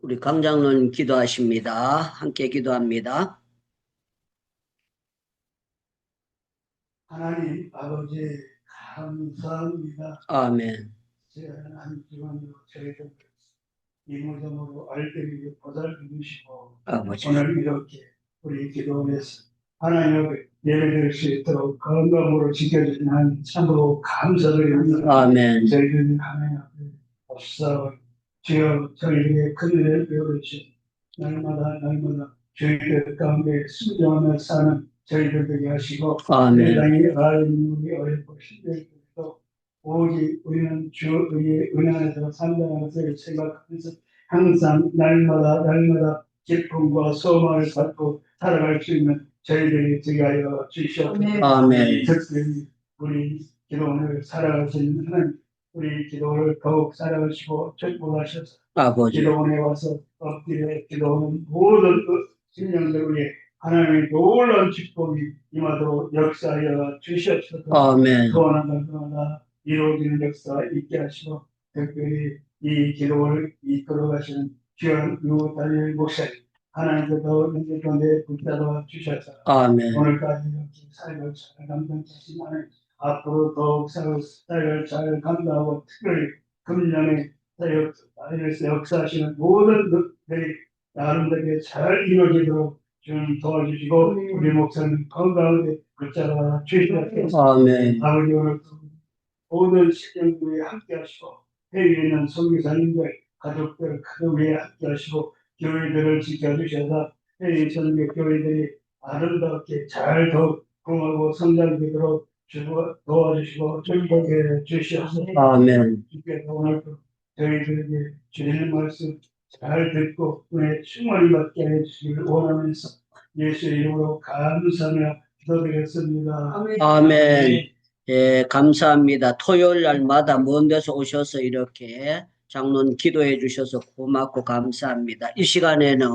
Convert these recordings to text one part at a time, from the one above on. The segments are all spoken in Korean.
우리 강장로님 기도하십니다. 함께 기도합니다. 하나님 아버지 감사합니다. 아멘. 한 주간으로 저희들 이모저모로 알게 보살펴 주시고 아버지. 오늘 이렇게 우리 기도원에서 하나님 앞에 예배드릴 수 있도록 건강으로 지켜주신 하나님 참으로 감사드립니다. 아멘. 저희들이 하나님 앞에 없어 주여 저희에게 큰일을 베어주시고 날마다 저희들 가운데 순종하며 사는 저희들 되게 하시고 아멘. 세상에 아름다움이 어렵고 힘들고 오직 우리는 주 의의 은혜 안에서 산다는 것을 생각하면서 항상 날마다 기쁨과 소망을 갖고 살아갈 수 있는 저희들이 되게 하여 주시옵소서. 아멘. 특별히 우리 기도원을 살아가시는 하나님, 우리 기도를 더욱 살아가시고 축복하셔서 아버지. 기도원에 와서 엎드려 기도하는 모든 신령들 위해 하나님의 놀라운 축복이 임하도록 역사하여 주시옵소서. 아멘. 소원한 것마다 이루어지는 역사 있게 하시고 특별히 이 기도를 이끌어 가시는 귀한 유다일 목사님 하나님께서 현재 가운데 붙잡아 주셔서 아멘. 오늘까지 이렇게 삶을 잘 감당하신 하나님 앞으로 더욱 삶을 잘 감당하고 특별히 금년에 역사하시는 모든 것들이 아름답게 잘 이루어지도록 주님 도와주시고 우리 목사님 건강하게 붙잡아 주시옵소서. 아멘. 아버지 오늘 모든 식령부에 함께 하시고 해외에 있는 선교사님들 가족들 그 위에 함께 하시고 교회들을 지켜주셔서 해외 선교 교회들이 아름답게 잘 더궁하고 성장되도록 도와주시고 축복해 주시옵소서. 아멘. 주께서 오늘도 저희들에게 주시는 말씀 잘 듣고 은혜 충만히 받게 해주시기를 원하면서 예수 이름으로 감사하며 기도드렸습니다. 아멘. 예, 감사합니다. 토요일 날마다 먼 데서 오셔서 이렇게 장로님 기도해 주셔서 고맙고 감사합니다. 이 시간에는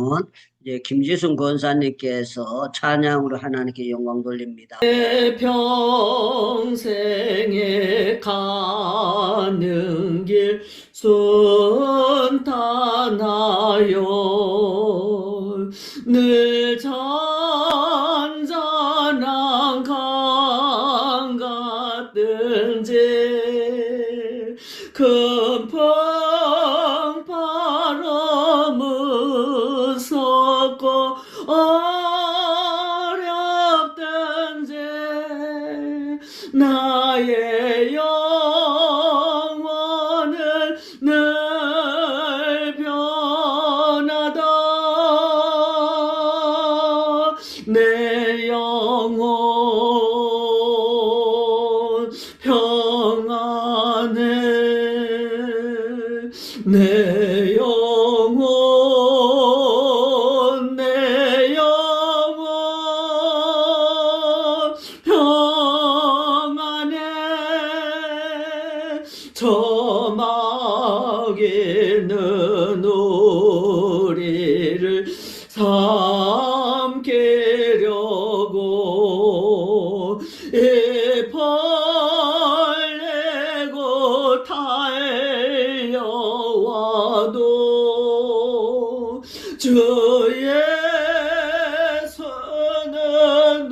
이제 김지순 권사님께서 찬양으로 하나님께 영광 돌립니다. 내 평생에 가는 길 순탄하여 늘 잔잔한 강 같은지 금풍 바람 무섭고 어렵든지 나의 영혼은 늘 변하다 내 영혼 평안해 내 영혼 내 영혼 평안해 저마귀는 우리를 삼키려고 벌레고 달려와도 주의 손은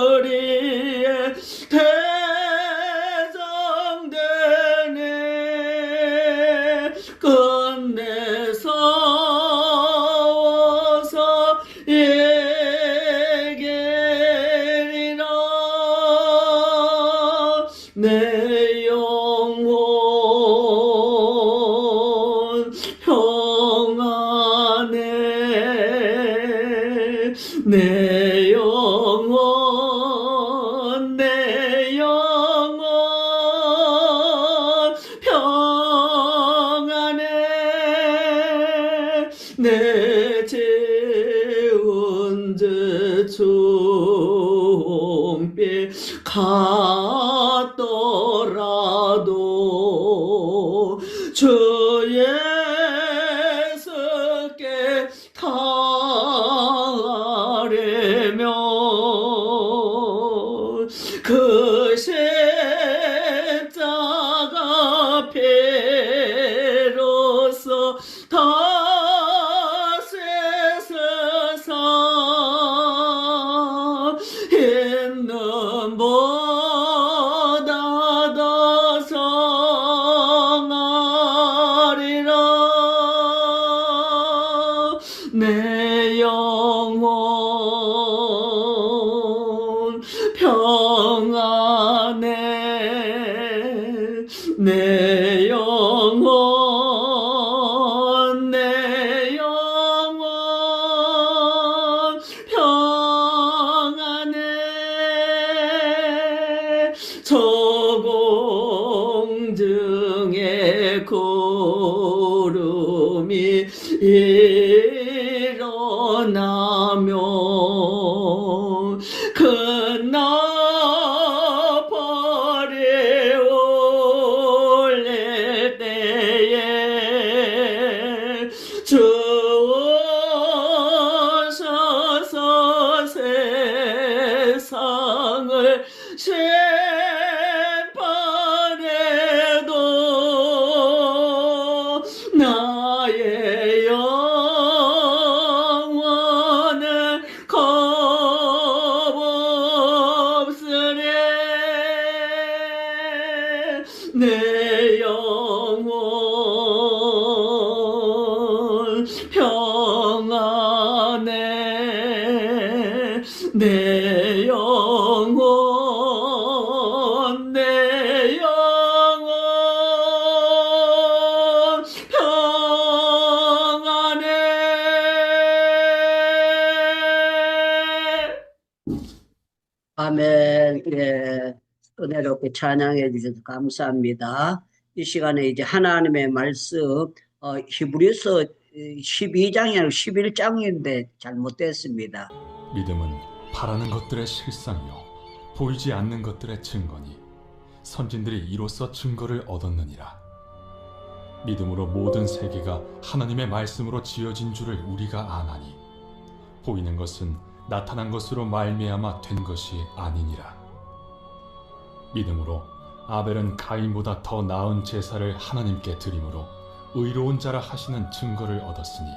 우리의 대장되네 끝내 싸워서 이기리라 내 영혼 평안해 내 영혼 내 영혼 평안해 내 재운 듯 종빛 갔더라도 주 예수께 가려면 그 십자가 피로써 다 씻으사 있는 보다 더 성하리라 내 영혼 평안해 내 영혼 내 영혼 평안해 저공중에 구름이 일어나며 큰 나팔이 울릴 때에 주 오셔서 내 영혼 내 영혼 평안해. 아멘. 예, 은혜롭게 찬양해 주셔서 감사합니다. 이 시간에 이제 하나님의 말씀, 히브리서 12장이 아니라 11장인데 잘못됐습니다. 믿음은 바라는 것들의 실상이요 보이지 않는 것들의 증거니 선진들이 이로써 증거를 얻었느니라. 믿음으로 모든 세계가 하나님의 말씀으로 지어진 줄을 우리가 아나니 보이는 것은 나타난 것으로 말미암아 된 것이 아니니라. 믿음으로 아벨은 가인보다 더 나은 제사를 하나님께 드림으로 의로운 자라 하시는 증거를 얻었으니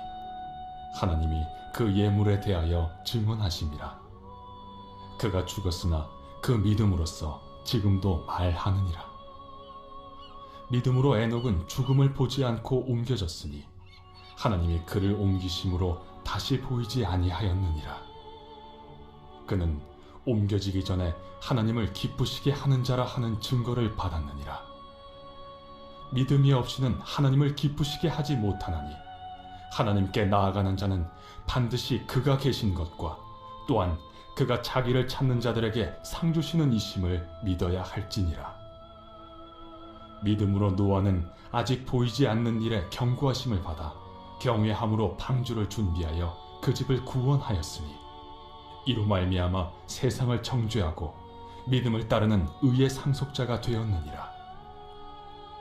하나님이 그 예물에 대하여 증언하심이라. 그가 죽었으나 그 믿음으로써 지금도 말하느니라. 믿음으로 에녹은 죽음을 보지 않고 옮겨졌으니 하나님이 그를 옮기심으로 다시 보이지 아니하였느니라. 그는 옮겨지기 전에 하나님을 기쁘시게 하는 자라 하는 증거를 받았느니라. 믿음이 없이는 하나님을 기쁘시게 하지 못하나니 하나님께 나아가는 자는 반드시 그가 계신 것과 또한 그가 자기를 찾는 자들에게 상 주시는 이심을 믿어야 할지니라. 믿음으로 노아는 아직 보이지 않는 일에 경고하심을 받아 경외함으로 방주를 준비하여 그 집을 구원하였으니 이로 말미암아 세상을 정죄하고 믿음을 따르는 의의 상속자가 되었느니라.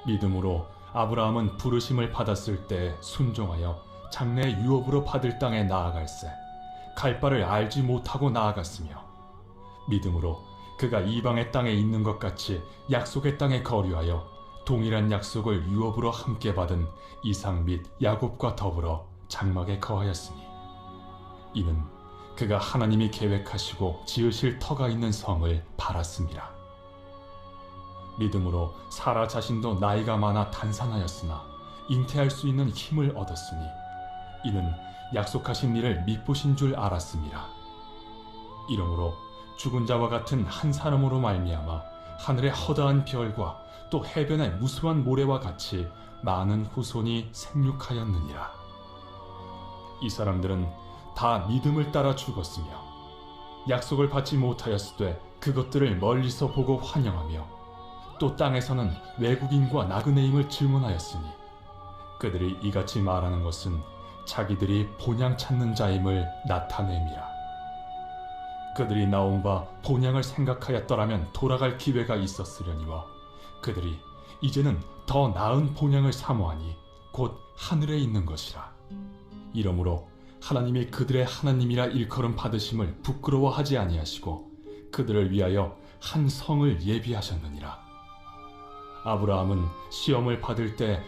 믿음으로 아브라함은 부르심을 받았을 때 순종하여 장래의 유업으로 받을 땅에 나아갈새 갈 바를 알지 못하고 나아갔으며 믿음으로 그가 이방의 땅에 있는 것 같이 약속의 땅에 거류하여 동일한 약속을 유업으로 함께 받은 이삭 및 야곱과 더불어 장막에 거하였으니 이는 그가 하나님이 계획하시고 지으실 터가 있는 성을 바랐습니다. 믿음으로 사라 자신도 나이가 많아 단산하였으나 잉태할 수 있는 힘을 얻었으니 이는 약속하신 일을 믿보신 줄 알았습니다. 이러므로 죽은 자와 같은 한 사람으로 말미암아 하늘의 허다한 별과 또 해변의 무수한 모래와 같이 많은 후손이 생육하였느니라. 이 사람들은 다 믿음을 따라 죽었으며 약속을 받지 못하였으되 그것들을 멀리서 보고 환영하며 또 땅에서는 외국인과 나그네임을 증언하였으니 그들이 이같이 말하는 것은 자기들이 본향 찾는 자임을 나타냄이라. 그들이 나온 바 본향을 생각하였더라면 돌아갈 기회가 있었으려니와 그들이 이제는 더 나은 본향을 사모하니 곧 하늘에 있는 것이라. 이러므로 하나님이 그들의 하나님이라 일컬음 받으심을 부끄러워하지 아니하시고 그들을 위하여 한 성을 예비하셨느니라. 아브라함은 시험을 받을 때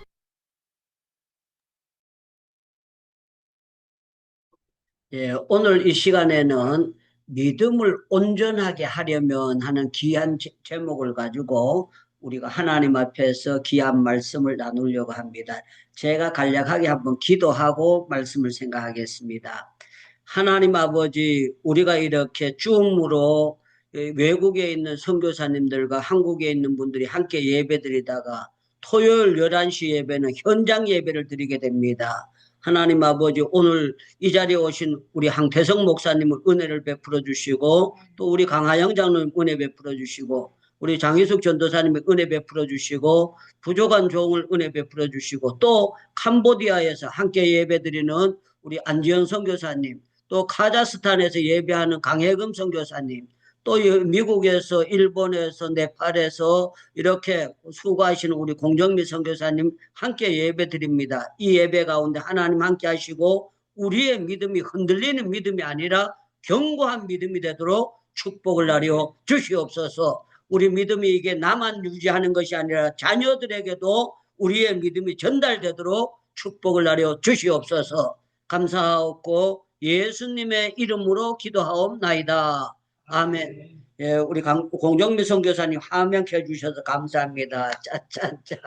예, 오늘 이 시간에는 믿음을 온전하게 하려면 하는 귀한 제목을 가지고 우리가 하나님 앞에서 귀한 말씀을 나누려고 합니다. 제가 간략하게 한번 기도하고 말씀을 생각하겠습니다. 하나님 아버지, 우리가 이렇게 줌으로 외국에 있는 선교사님들과 한국에 있는 분들이 함께 예배드리다가 토요일 11시 예배는 현장 예배를 드리게 됩니다. 하나님 아버지, 오늘 이 자리에 오신 우리 황태성 목사님을 은혜를 베풀어 주시고 또 우리 강하영 장로님 은혜 베풀어 주시고 우리 장희숙 전도사님의 은혜 베풀어 주시고 부족한 종을 은혜 베풀어 주시고 또 캄보디아에서 함께 예배드리는 우리 안지현 선교사님 또 카자흐스탄에서 예배하는 강혜금 선교사님 또 미국에서 일본에서 네팔에서 이렇게 수고하시는 우리 공정미 선교사님 함께 예배드립니다. 이 예배 가운데 하나님 함께 하시고 우리의 믿음이 흔들리는 믿음이 아니라 견고한 믿음이 되도록 축복을 나려 주시옵소서. 우리 믿음이 이게 나만 유지하는 것이 아니라 자녀들에게도 우리의 믿음이 전달되도록 축복을 나려 주시옵소서. 감사하고 예수님의 이름으로 기도하옵나이다. 아멘. 예, 우리 공정미 선교사님 화면 켜주셔서 감사합니다. 짜짜짜.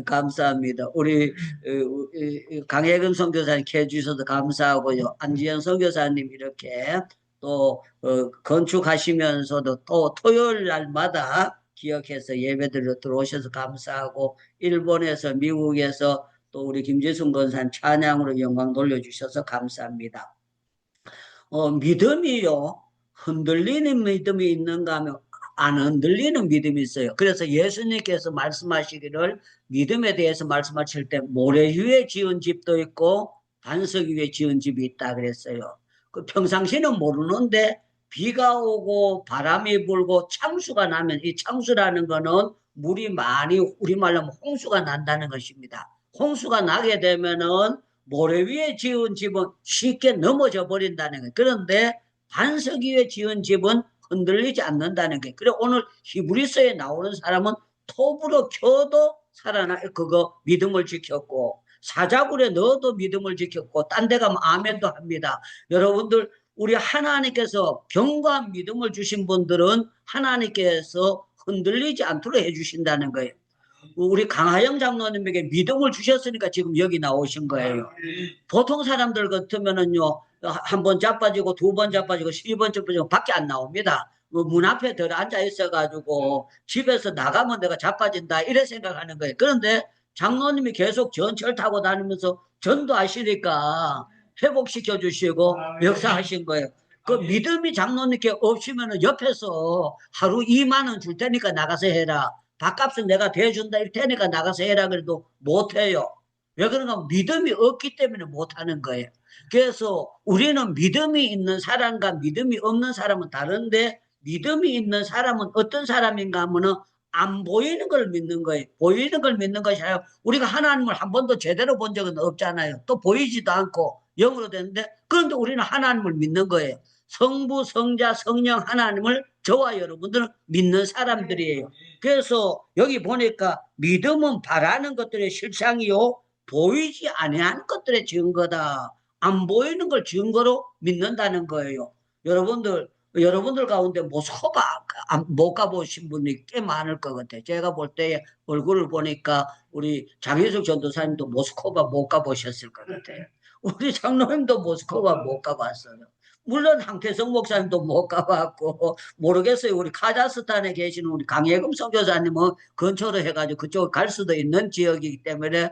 감사합니다. 우리 강혜근 선교사님 켜주셔서 감사하고요. 안지현 선교사님 이렇게 또 건축하시면서도 또 토요일 날마다 기억해서 예배드려 들어오셔서 감사하고 일본에서 미국에서 또 우리 김재순 권사님 찬양으로 영광 돌려주셔서 감사합니다. 믿음이요. 흔들리는 믿음이 있는가 하면 안 흔들리는 믿음이 있어요. 그래서 예수님께서 말씀하시기를 믿음에 대해서 말씀하실 때 모래 위에 지은 집도 있고 반석 위에 지은 집이 있다 그랬어요. 그 평상시는 모르는데 비가 오고 바람이 불고 창수가 나면 이 창수라는 거는 물이 많이 우리말로 하면 홍수가 난다는 것입니다. 홍수가 나게 되면은 모래 위에 지은 집은 쉽게 넘어져 버린다는 거예요. 그런데 반석 위에 지은 집은 흔들리지 않는다는 거예요. 그래 오늘 히브리서에 나오는 사람은 톱으로 켜도 그거 믿음을 지켰고 사자굴에 넣어도 믿음을 지켰고 딴 데 가면 아멘도 합니다. 여러분들 우리 하나님께서 견고한 믿음을 주신 분들은 하나님께서 흔들리지 않도록 해주신다는 거예요. 우리 강하영 장로님에게 믿음을 주셨으니까 지금 여기 나오신 거예요. 보통 사람들 같으면은요, 한 번 자빠지고, 두 번 자빠지고, 10번 자빠지고, 밖에 안 나옵니다. 문 앞에 들 앉아 있어가지고, 집에서 나가면 내가 자빠진다, 이래 생각하는 거예요. 그런데 장로님이 계속 전철 타고 다니면서 전도 하시니까 회복시켜 주시고, 역사하신 거예요. 그 믿음이 장로님께 없으면 옆에서 하루 2만 원 줄 테니까 나가서 해라. 밥값은 내가 대준다 일 테니까 나가서 해라 그래도 못해요. 왜 그런가? 믿음이 없기 때문에 못하는 거예요. 그래서 우리는 믿음이 있는 사람과 믿음이 없는 사람은 다른데 믿음이 있는 사람은 어떤 사람인가 하면은 안 보이는 걸 믿는 거예요. 보이는 걸 믿는 것이 아니라 우리가 하나님을 한 번도 제대로 본 적은 없잖아요. 또 보이지도 않고 영으로 되는데 그런데 우리는 하나님을 믿는 거예요. 성부, 성자, 성령 하나님을 저와 여러분들은 믿는 사람들이에요. 그래서 여기 보니까 믿음은 바라는 것들의 실상이요 보이지 아니하는 것들의 증거다. 안 보이는 걸 증거로 믿는다는 거예요. 여러분들 가운데 모스크바 못 가보신 분이 꽤 많을 것 같아요. 제가 볼 때 얼굴을 보니까 우리 장혜숙 전도사님도 모스크바 못 가보셨을 것 같아요. 우리 장로님도 모스크바 못 가봤어요. 물론 황태성 목사님도 못 가봤고 모르겠어요. 우리 카자흐스탄에 계시는 우리 강예금 선교사님은 근처로 해가지고 그쪽 갈 수도 있는 지역이기 때문에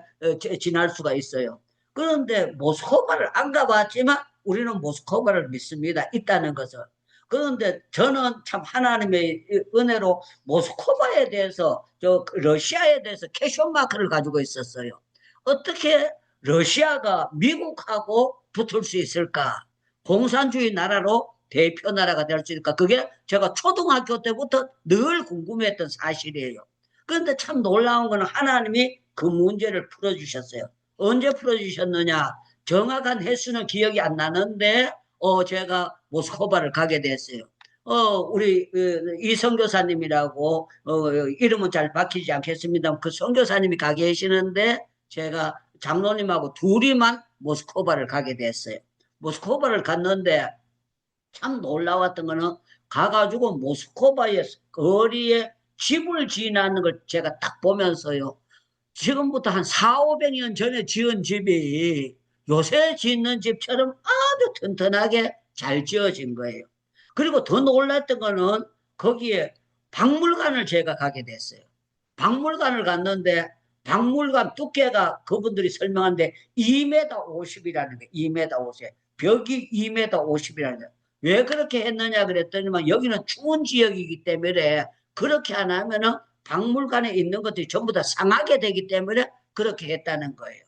지날 수가 있어요. 그런데 모스크바를 안 가봤지만 우리는 모스크바를 믿습니다. 있다는 것을. 그런데 저는 참 하나님의 은혜로 모스크바에 대해서 러시아에 대해서 캐션 마크를 가지고 있었어요. 어떻게 러시아가 미국하고 붙을 수 있을까? 공산주의 나라로 대표 나라가 될 수 있을까? 그게 제가 초등학교 때부터 늘 궁금했던 사실이에요. 그런데 참 놀라운 거는 하나님이 그 문제를 풀어주셨어요. 언제 풀어주셨느냐? 정확한 횟수는 기억이 안 나는데, 제가 모스크바를 가게 됐어요. 우리, 이 선교사님이라고, 이름은 잘 박히지 않겠습니다. 그 선교사님이 가 계시는데, 제가 장로님하고 둘이만 모스크바를 가게 됐어요. 모스크바를 갔는데 참 놀라웠던 거는 가가지고 모스크바의 거리에 집을 지나는 걸 제가 딱 보면서요. 지금부터 한 4, 500년 전에 지은 집이 요새 짓는 집처럼 아주 튼튼하게 잘 지어진 거예요. 그리고 더 놀랐던 거는 거기에 박물관을 제가 가게 됐어요. 박물관을 갔는데 박물관 두께가 그분들이 설명하는데 2m 50이라는 게 2m 50. 벽이 2m 50이라는 거예요. 왜 그렇게 했느냐 그랬더니만 여기는 추운 지역이기 때문에 그렇게 안 하면은 박물관에 있는 것들이 전부 다 상하게 되기 때문에 그렇게 했다는 거예요.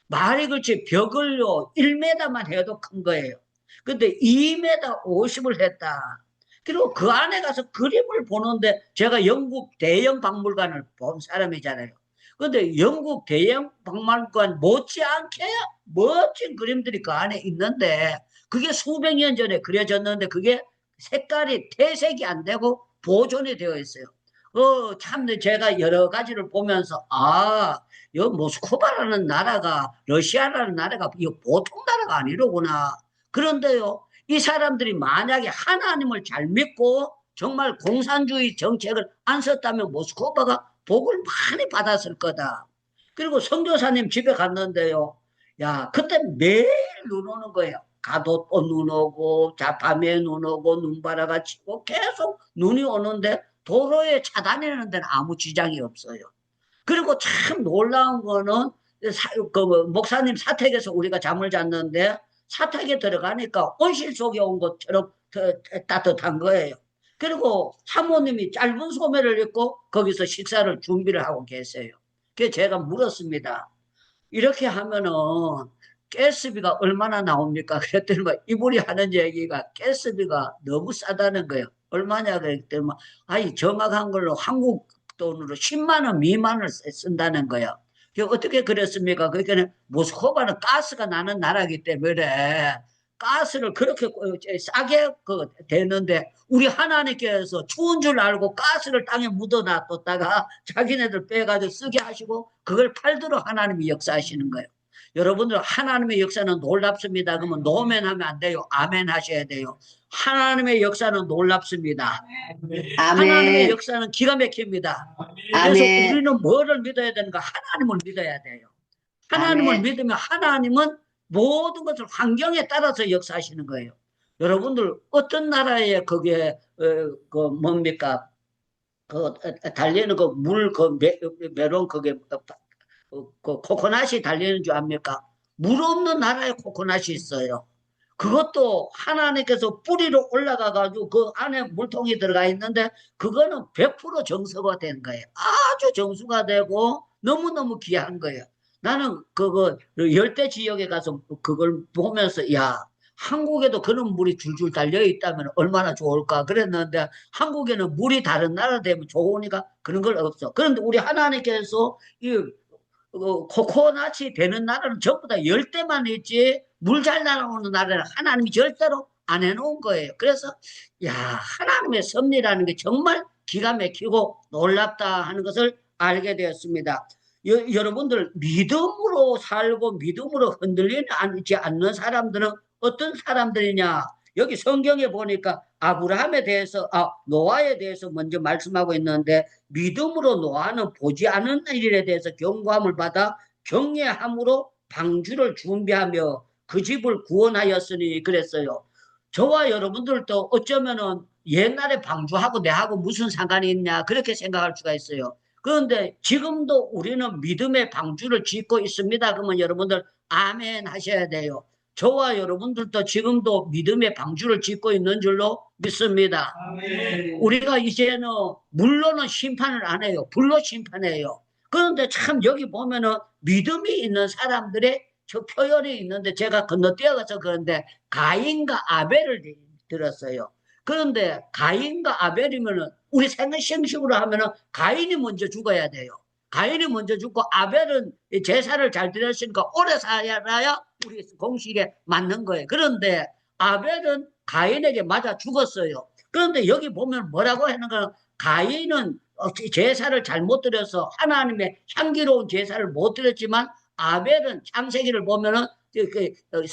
말이 그렇지 벽을요 1m만 해도 큰 거예요. 근데 2m 50을 했다. 그리고 그 안에 가서 그림을 보는데 제가 영국 대형 박물관을 본 사람이잖아요. 근데 영국 대형 박물관 못지않게 멋진 그림들이 그 안에 있는데 그게 수백 년 전에 그려졌는데 그게 색깔이 퇴색이 안 되고 보존이 되어 있어요. 참 제가 여러 가지를 보면서 이 모스크바라는 나라가 러시아라는 나라가 이거 보통 나라가 아니로구나. 그런데요, 이 사람들이 만약에 하나님을 잘 믿고 정말 공산주의 정책을 안 썼다면 모스크바가 복을 많이 받았을 거다. 그리고 선교사님 집에 갔는데요. 야, 그때 매일 눈 오는 거예요. 가도 또 눈 오고, 자, 밤에 눈 오고, 눈바라가 치고, 계속 눈이 오는데, 도로에 차 다니는 데는 아무 지장이 없어요. 그리고 참 놀라운 거는, 목사님 사택에서 우리가 잠을 잤는데, 사택에 들어가니까 온실 속에 온 것처럼 따뜻한 거예요. 그리고 사모님이 짧은 소매를 입고 거기서 식사를 준비를 하고 계세요. 그래서 제가 물었습니다. 이렇게 하면은 가스비가 얼마나 나옵니까? 그랬더니 이분이 하는 얘기가 가스비가 너무 싸다는 거예요. 얼마냐 그랬더니 아니 정확한 걸로 한국 돈으로 10만 원 미만을 쓴다는 거예요. 어떻게 그랬습니까? 그러니까 모스크바는 가스가 나는 나라기 때문에 가스를 그렇게 싸게 되는데 우리 하나님께서 추운 줄 알고 가스를 땅에 묻어놔뒀다가 자기네들 빼가지고 쓰게 하시고 그걸 팔도록 하나님이 역사하시는 거예요. 여러분들 하나님의 역사는 놀랍습니다. 그러면 노멘 하면 안 돼요. 아멘 하셔야 돼요. 하나님의 역사는 놀랍습니다. 하나님의 역사는 기가 막힙니다. 그래서 우리는 뭐를 믿어야 되는가? 하나님을 믿어야 돼요. 하나님을 믿으면 하나님은 모든 것을 환경에 따라서 역사하시는 거예요. 여러분들 어떤 나라에 그게 뭡니까? 달리는 메론 그게 코코넛이 달리는 줄 압니까? 물 없는 나라에 코코넛이 있어요. 그것도 하나님께서 뿌리로 올라가가지고 그 안에 물통이 들어가 있는데 그거는 100% 정수가 된 거예요. 아주 정수가 되고 너무너무 귀한 거예요. 나는 그거 열대 지역에 가서 그걸 보면서 야 한국에도 그런 물이 줄줄 달려 있다면 얼마나 좋을까 그랬는데 한국에는 물이 다른 나라 되면 좋으니까 그런 걸 없어. 그런데 우리 하나님께서 이 코코넛이 되는 나라는 전부 다 열대만 있지 물 잘 나오는 나라는 하나님이 절대로 안 해놓은 거예요. 그래서 야 하나님의 섭리라는 게 정말 기가 막히고 놀랍다 하는 것을 알게 되었습니다. 여러분들 믿음으로 살고 믿음으로 흔들리지 않는 사람들은 어떤 사람들이냐? 여기 성경에 보니까 아브라함에 대해서 노아에 대해서 먼저 말씀하고 있는데 믿음으로 노아는 보지 않은 일에 대해서 경고함을 받아 경외함으로 방주를 준비하며 그 집을 구원하였으니 그랬어요. 저와 여러분들도 어쩌면은 옛날에 방주하고 내하고 무슨 상관이 있냐 그렇게 생각할 수가 있어요. 그런데 지금도 우리는 믿음의 방주를 짓고 있습니다. 그러면 여러분들 아멘 하셔야 돼요. 저와 여러분들도 지금도 믿음의 방주를 짓고 있는 줄로 믿습니다. 아멘. 우리가 이제는 물로는 심판을 안 해요. 불로 심판해요. 그런데 참 여기 보면은 믿음이 있는 사람들의 저 표현이 있는데 제가 건너뛰어가서 그런데 가인과 아벨을 들었어요. 그런데 가인과 아벨이면은 우리 생식으로 하면은 가인이 먼저 죽어야 돼요. 가인이 먼저 죽고 아벨은 제사를 잘 드렸으니까 오래 살아야 우리 공식에 맞는 거예요. 그런데 아벨은 가인에게 맞아 죽었어요. 그런데 여기 보면 뭐라고 하는가? 가인은 제사를 잘못 드려서 하나님의 향기로운 제사를 못 드렸지만 아벨은 창세기를 보면은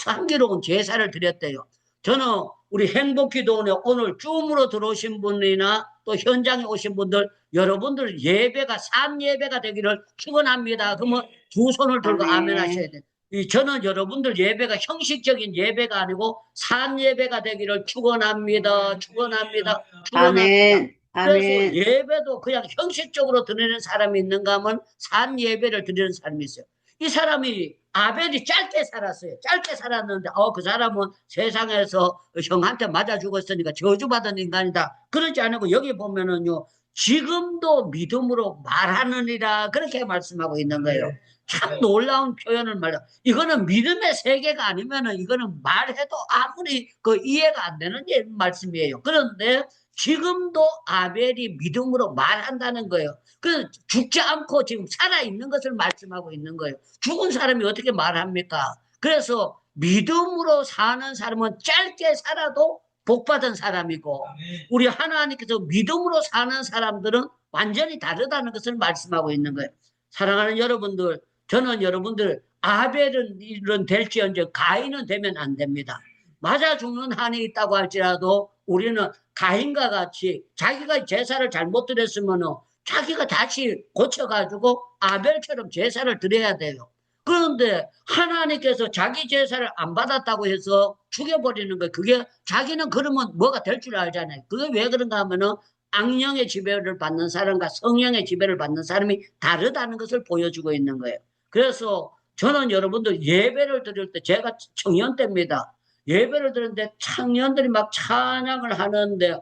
향기로운 제사를 드렸대요. 저는 우리 행복기도원에 오늘 줌으로 들어오신 분이나 또 현장에 오신 분들 여러분들 예배가 산 예배가 되기를 축원합니다. 그러면 두 손을 들고 아멘 하셔야 돼요. 저는 여러분들 예배가 형식적인 예배가 아니고 산 예배가 되기를 축원합니다. 축원합니다. 축원합니다. 그래서 예배도 그냥 형식적으로 드리는 사람이 있는가 하면 산 예배를 드리는 사람이 있어요. 이 사람이 아벨이 짧게 살았어요. 짧게 살았는데 그 사람은 세상에서 형한테 맞아 죽었으니까 저주받은 인간이다. 그러지 않고 여기 보면은요. 지금도 믿음으로 말하느니라 그렇게 말씀하고 있는 거예요. 참 놀라운 표현을 말해요. 이거는 믿음의 세계가 아니면은 이거는 말해도 아무리 이해가 안 되는 말씀이에요. 그런데 지금도 아벨이 믿음으로 말한다는 거예요. 그 죽지 않고 지금 살아있는 것을 말씀하고 있는 거예요. 죽은 사람이 어떻게 말합니까? 그래서 믿음으로 사는 사람은 짧게 살아도 복받은 사람이고 우리 하나님께서 믿음으로 사는 사람들은 완전히 다르다는 것을 말씀하고 있는 거예요. 사랑하는 여러분들, 저는 여러분들 아벨은 될지언정 가인은 되면 안 됩니다. 맞아 죽는 한이 있다고 할지라도 우리는 가인과 같이 자기가 제사를 잘못 드렸으면 자기가 다시 고쳐가지고 아벨처럼 제사를 드려야 돼요. 그런데 하나님께서 자기 제사를 안 받았다고 해서 죽여버리는 거예요. 그게 자기는 그러면 뭐가 될 줄 알잖아요. 그게 왜 그런가 하면은 악령의 지배를 받는 사람과 성령의 지배를 받는 사람이 다르다는 것을 보여주고 있는 거예요. 그래서 저는 여러분들 예배를 드릴 때, 제가 청년 때입니다. 예배를 드리는데 청년들이 막 찬양을 하는데,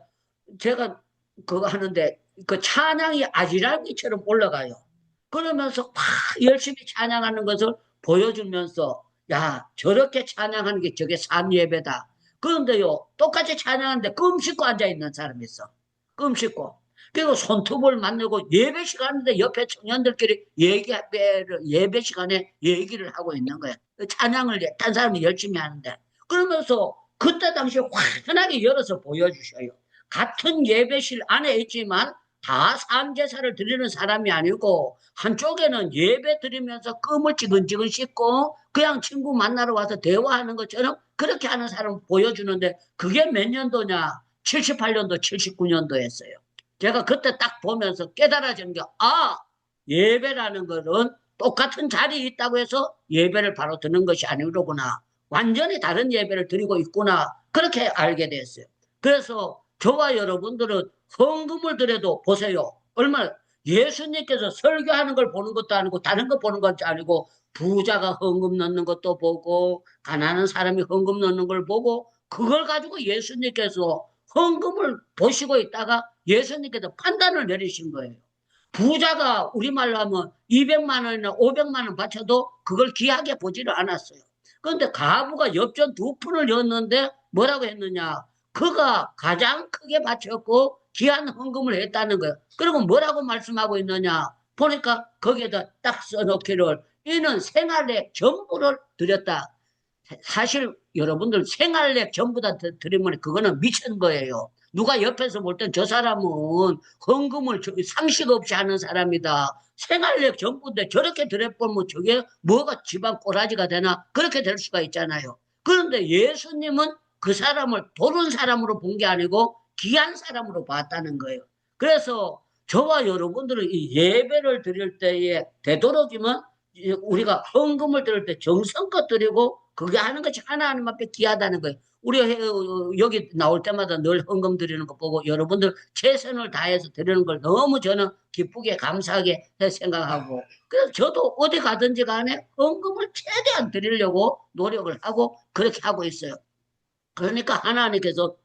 제가 그거 하는데 그 찬양이 아지랑이처럼 올라가요. 그러면서 막 열심히 찬양하는 것을 보여주면서, 야, 저렇게 찬양하는 게 저게 산 예배다. 그런데요, 똑같이 찬양하는데 껌 씹고 앉아있는 사람이 있어. 껌 씹고. 그리고 손톱을 만들고 예배 시간인데 옆에 청년들끼리 예배 시간에 얘기를 하고 있는 거야. 찬양을 딴 사람이 열심히 하는데. 그러면서 그때 당시에 환하게 열어서 보여주셔요. 같은 예배실 안에 있지만 다 삼제사를 드리는 사람이 아니고, 한쪽에는 예배 드리면서 껌을 지근지근 씹고 그냥 친구 만나러 와서 대화하는 것처럼 그렇게 하는 사람을 보여주는데, 그게 몇 년도냐? 78년도, 79년도였어요. 제가 그때 딱 보면서 깨달아진 게, 예배라는 거는 똑같은 자리에 있다고 해서 예배를 바로 드는 것이 아니로구나. 완전히 다른 예배를 드리고 있구나. 그렇게 알게 됐어요. 그래서 저와 여러분들은 헌금을 드려도 보세요. 얼마나 예수님께서 설교하는 걸 보는 것도 아니고 다른 거 보는 것도 아니고, 부자가 헌금 넣는 것도 보고 가난한 사람이 헌금 넣는 걸 보고, 그걸 가지고 예수님께서 헌금을 보시고 있다가 예수님께서 판단을 내리신 거예요. 부자가 우리말로 하면 200만 원이나 500만 원 바쳐도 그걸 귀하게 보지를 않았어요. 그런데 가부가 엽전 2푼을 였는데 뭐라고 했느냐? 그가 가장 크게 바쳤고 귀한 헌금을 했다는 거예요. 그리고 뭐라고 말씀하고 있느냐? 보니까 거기에다 딱 써놓기를, 이는 생활의 전부를 드렸다. 사실 여러분들 생활의 전부 다 드리면 그거는 미친 거예요. 누가 옆에서 볼 땐 저 사람은 헌금을 상식 없이 하는 사람이다. 생활력 전부인데 저렇게 드려보면 저게 뭐가 집안 꼬라지가 되나? 그렇게 될 수가 있잖아요. 그런데 예수님은 그 사람을 도른 사람으로 본 게 아니고 귀한 사람으로 봤다는 거예요. 그래서 저와 여러분들은 이 예배를 드릴 때에 되도록이면 우리가 헌금을 드릴 때 정성껏 드리고 그게 하는 것이 하나님 앞에 귀하다는 거예요. 우리 여기 나올 때마다 늘 헌금 드리는 거 보고 여러분들 최선을 다해서 드리는 걸 너무 저는 기쁘게 감사하게 생각하고, 그래서 저도 어디 가든지 간에 헌금을 최대한 드리려고 노력을 하고 그렇게 하고 있어요. 그러니까 하나님께서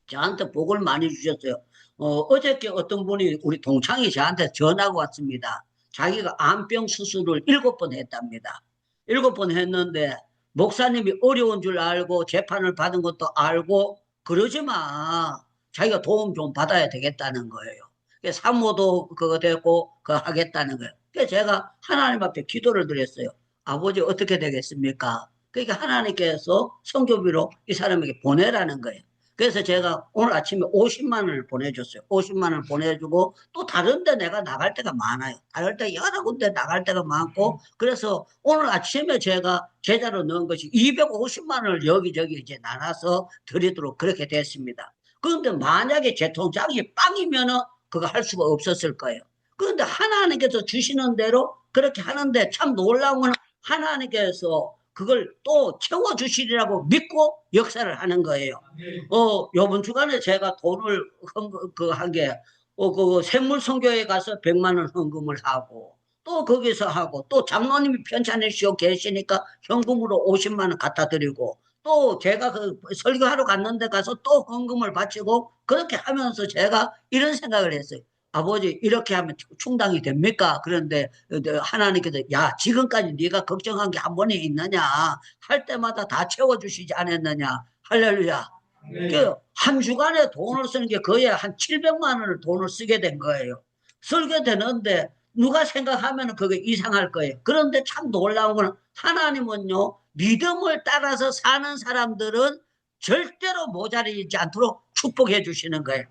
저한테 복을 많이 주셨어요. 어저께 어떤 분이 우리 동창이 저한테 전화가 왔습니다. 자기가 암병 수술을 7번 했답니다. 7번 했는데 목사님이 어려운 줄 알고 재판을 받은 것도 알고 그러지 마. 자기가 도움 좀 받아야 되겠다는 거예요. 그래서 산모도 그거 되고 그거 하겠다는 거예요. 그래서 제가 하나님 앞에 기도를 드렸어요. 아버지 어떻게 되겠습니까? 그러니까 하나님께서 성교비로 이 사람에게 보내라는 거예요. 그래서 제가 오늘 아침에 50만 원을 보내줬어요. 50만 원을 보내주고 또 다른 데 내가 나갈 때가 많아요. 다른 데 여러 군데 나갈 때가 많고, 그래서 오늘 아침에 제가 계좌로 넣은 것이 250만 원을 여기저기 이제 나눠서 드리도록 그렇게 됐습니다. 그런데 만약에 제 통장이 빵이면은 그거 할 수가 없었을 거예요. 그런데 하나님께서 주시는 대로 그렇게 하는데 참 놀라운 건 하나님께서 그걸 또 채워주시리라고 믿고 역사를 하는 거예요. 요번 주간에 제가 돈을 한 게, 그 샘물선교에 가서 100만 원 헌금을 하고, 또 거기서 하고, 또 장로님이 편찮으시고 계시니까 현금으로 50만 원 갖다 드리고, 또 제가 그 설교하러 갔는데 가서 또 헌금을 바치고, 그렇게 하면서 제가 이런 생각을 했어요. 아버지 이렇게 하면 충당이 됩니까? 그런데 하나님께서, 야, 지금까지 네가 걱정한 게 한 번에 있느냐? 할 때마다 다 채워주시지 않았느냐? 할렐루야. 그 한 주간에 돈을 쓰는 게 거의 한 700만 원을 돈을 쓰게 된 거예요. 쓰게 되는데 누가 생각하면 그게 이상할 거예요. 그런데 참 놀라운 건 하나님은요, 믿음을 따라서 사는 사람들은 절대로 모자라지 않도록 축복해 주시는 거예요.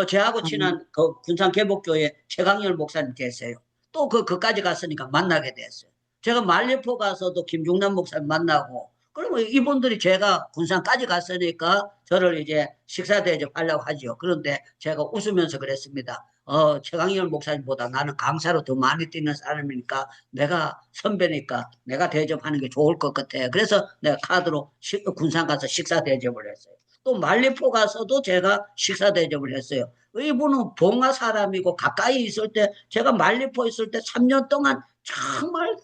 저하고 친한 그 군산계복교회 최강열 목사님 계세요. 또 그까지 갔으니까 만나게 됐어요. 제가 말리포 가서도 김중남 목사님 만나고, 그러면 이분들이 제가 군산까지 갔으니까 저를 이제 식사 대접하려고 하죠. 그런데 제가 웃으면서 그랬습니다. 최강열 목사님보다 나는 강사로 더 많이 뛰는 사람이니까 내가 선배니까 내가 대접하는 게 좋을 것 같아요. 그래서 내가 카드로 군산 가서 식사 대접을 했어요. 또 말리포 가서도 제가 식사 대접을 했어요. 이분은 봉화 사람이고 가까이 있을 때 제가 말리포 있을 때 3년 동안 정말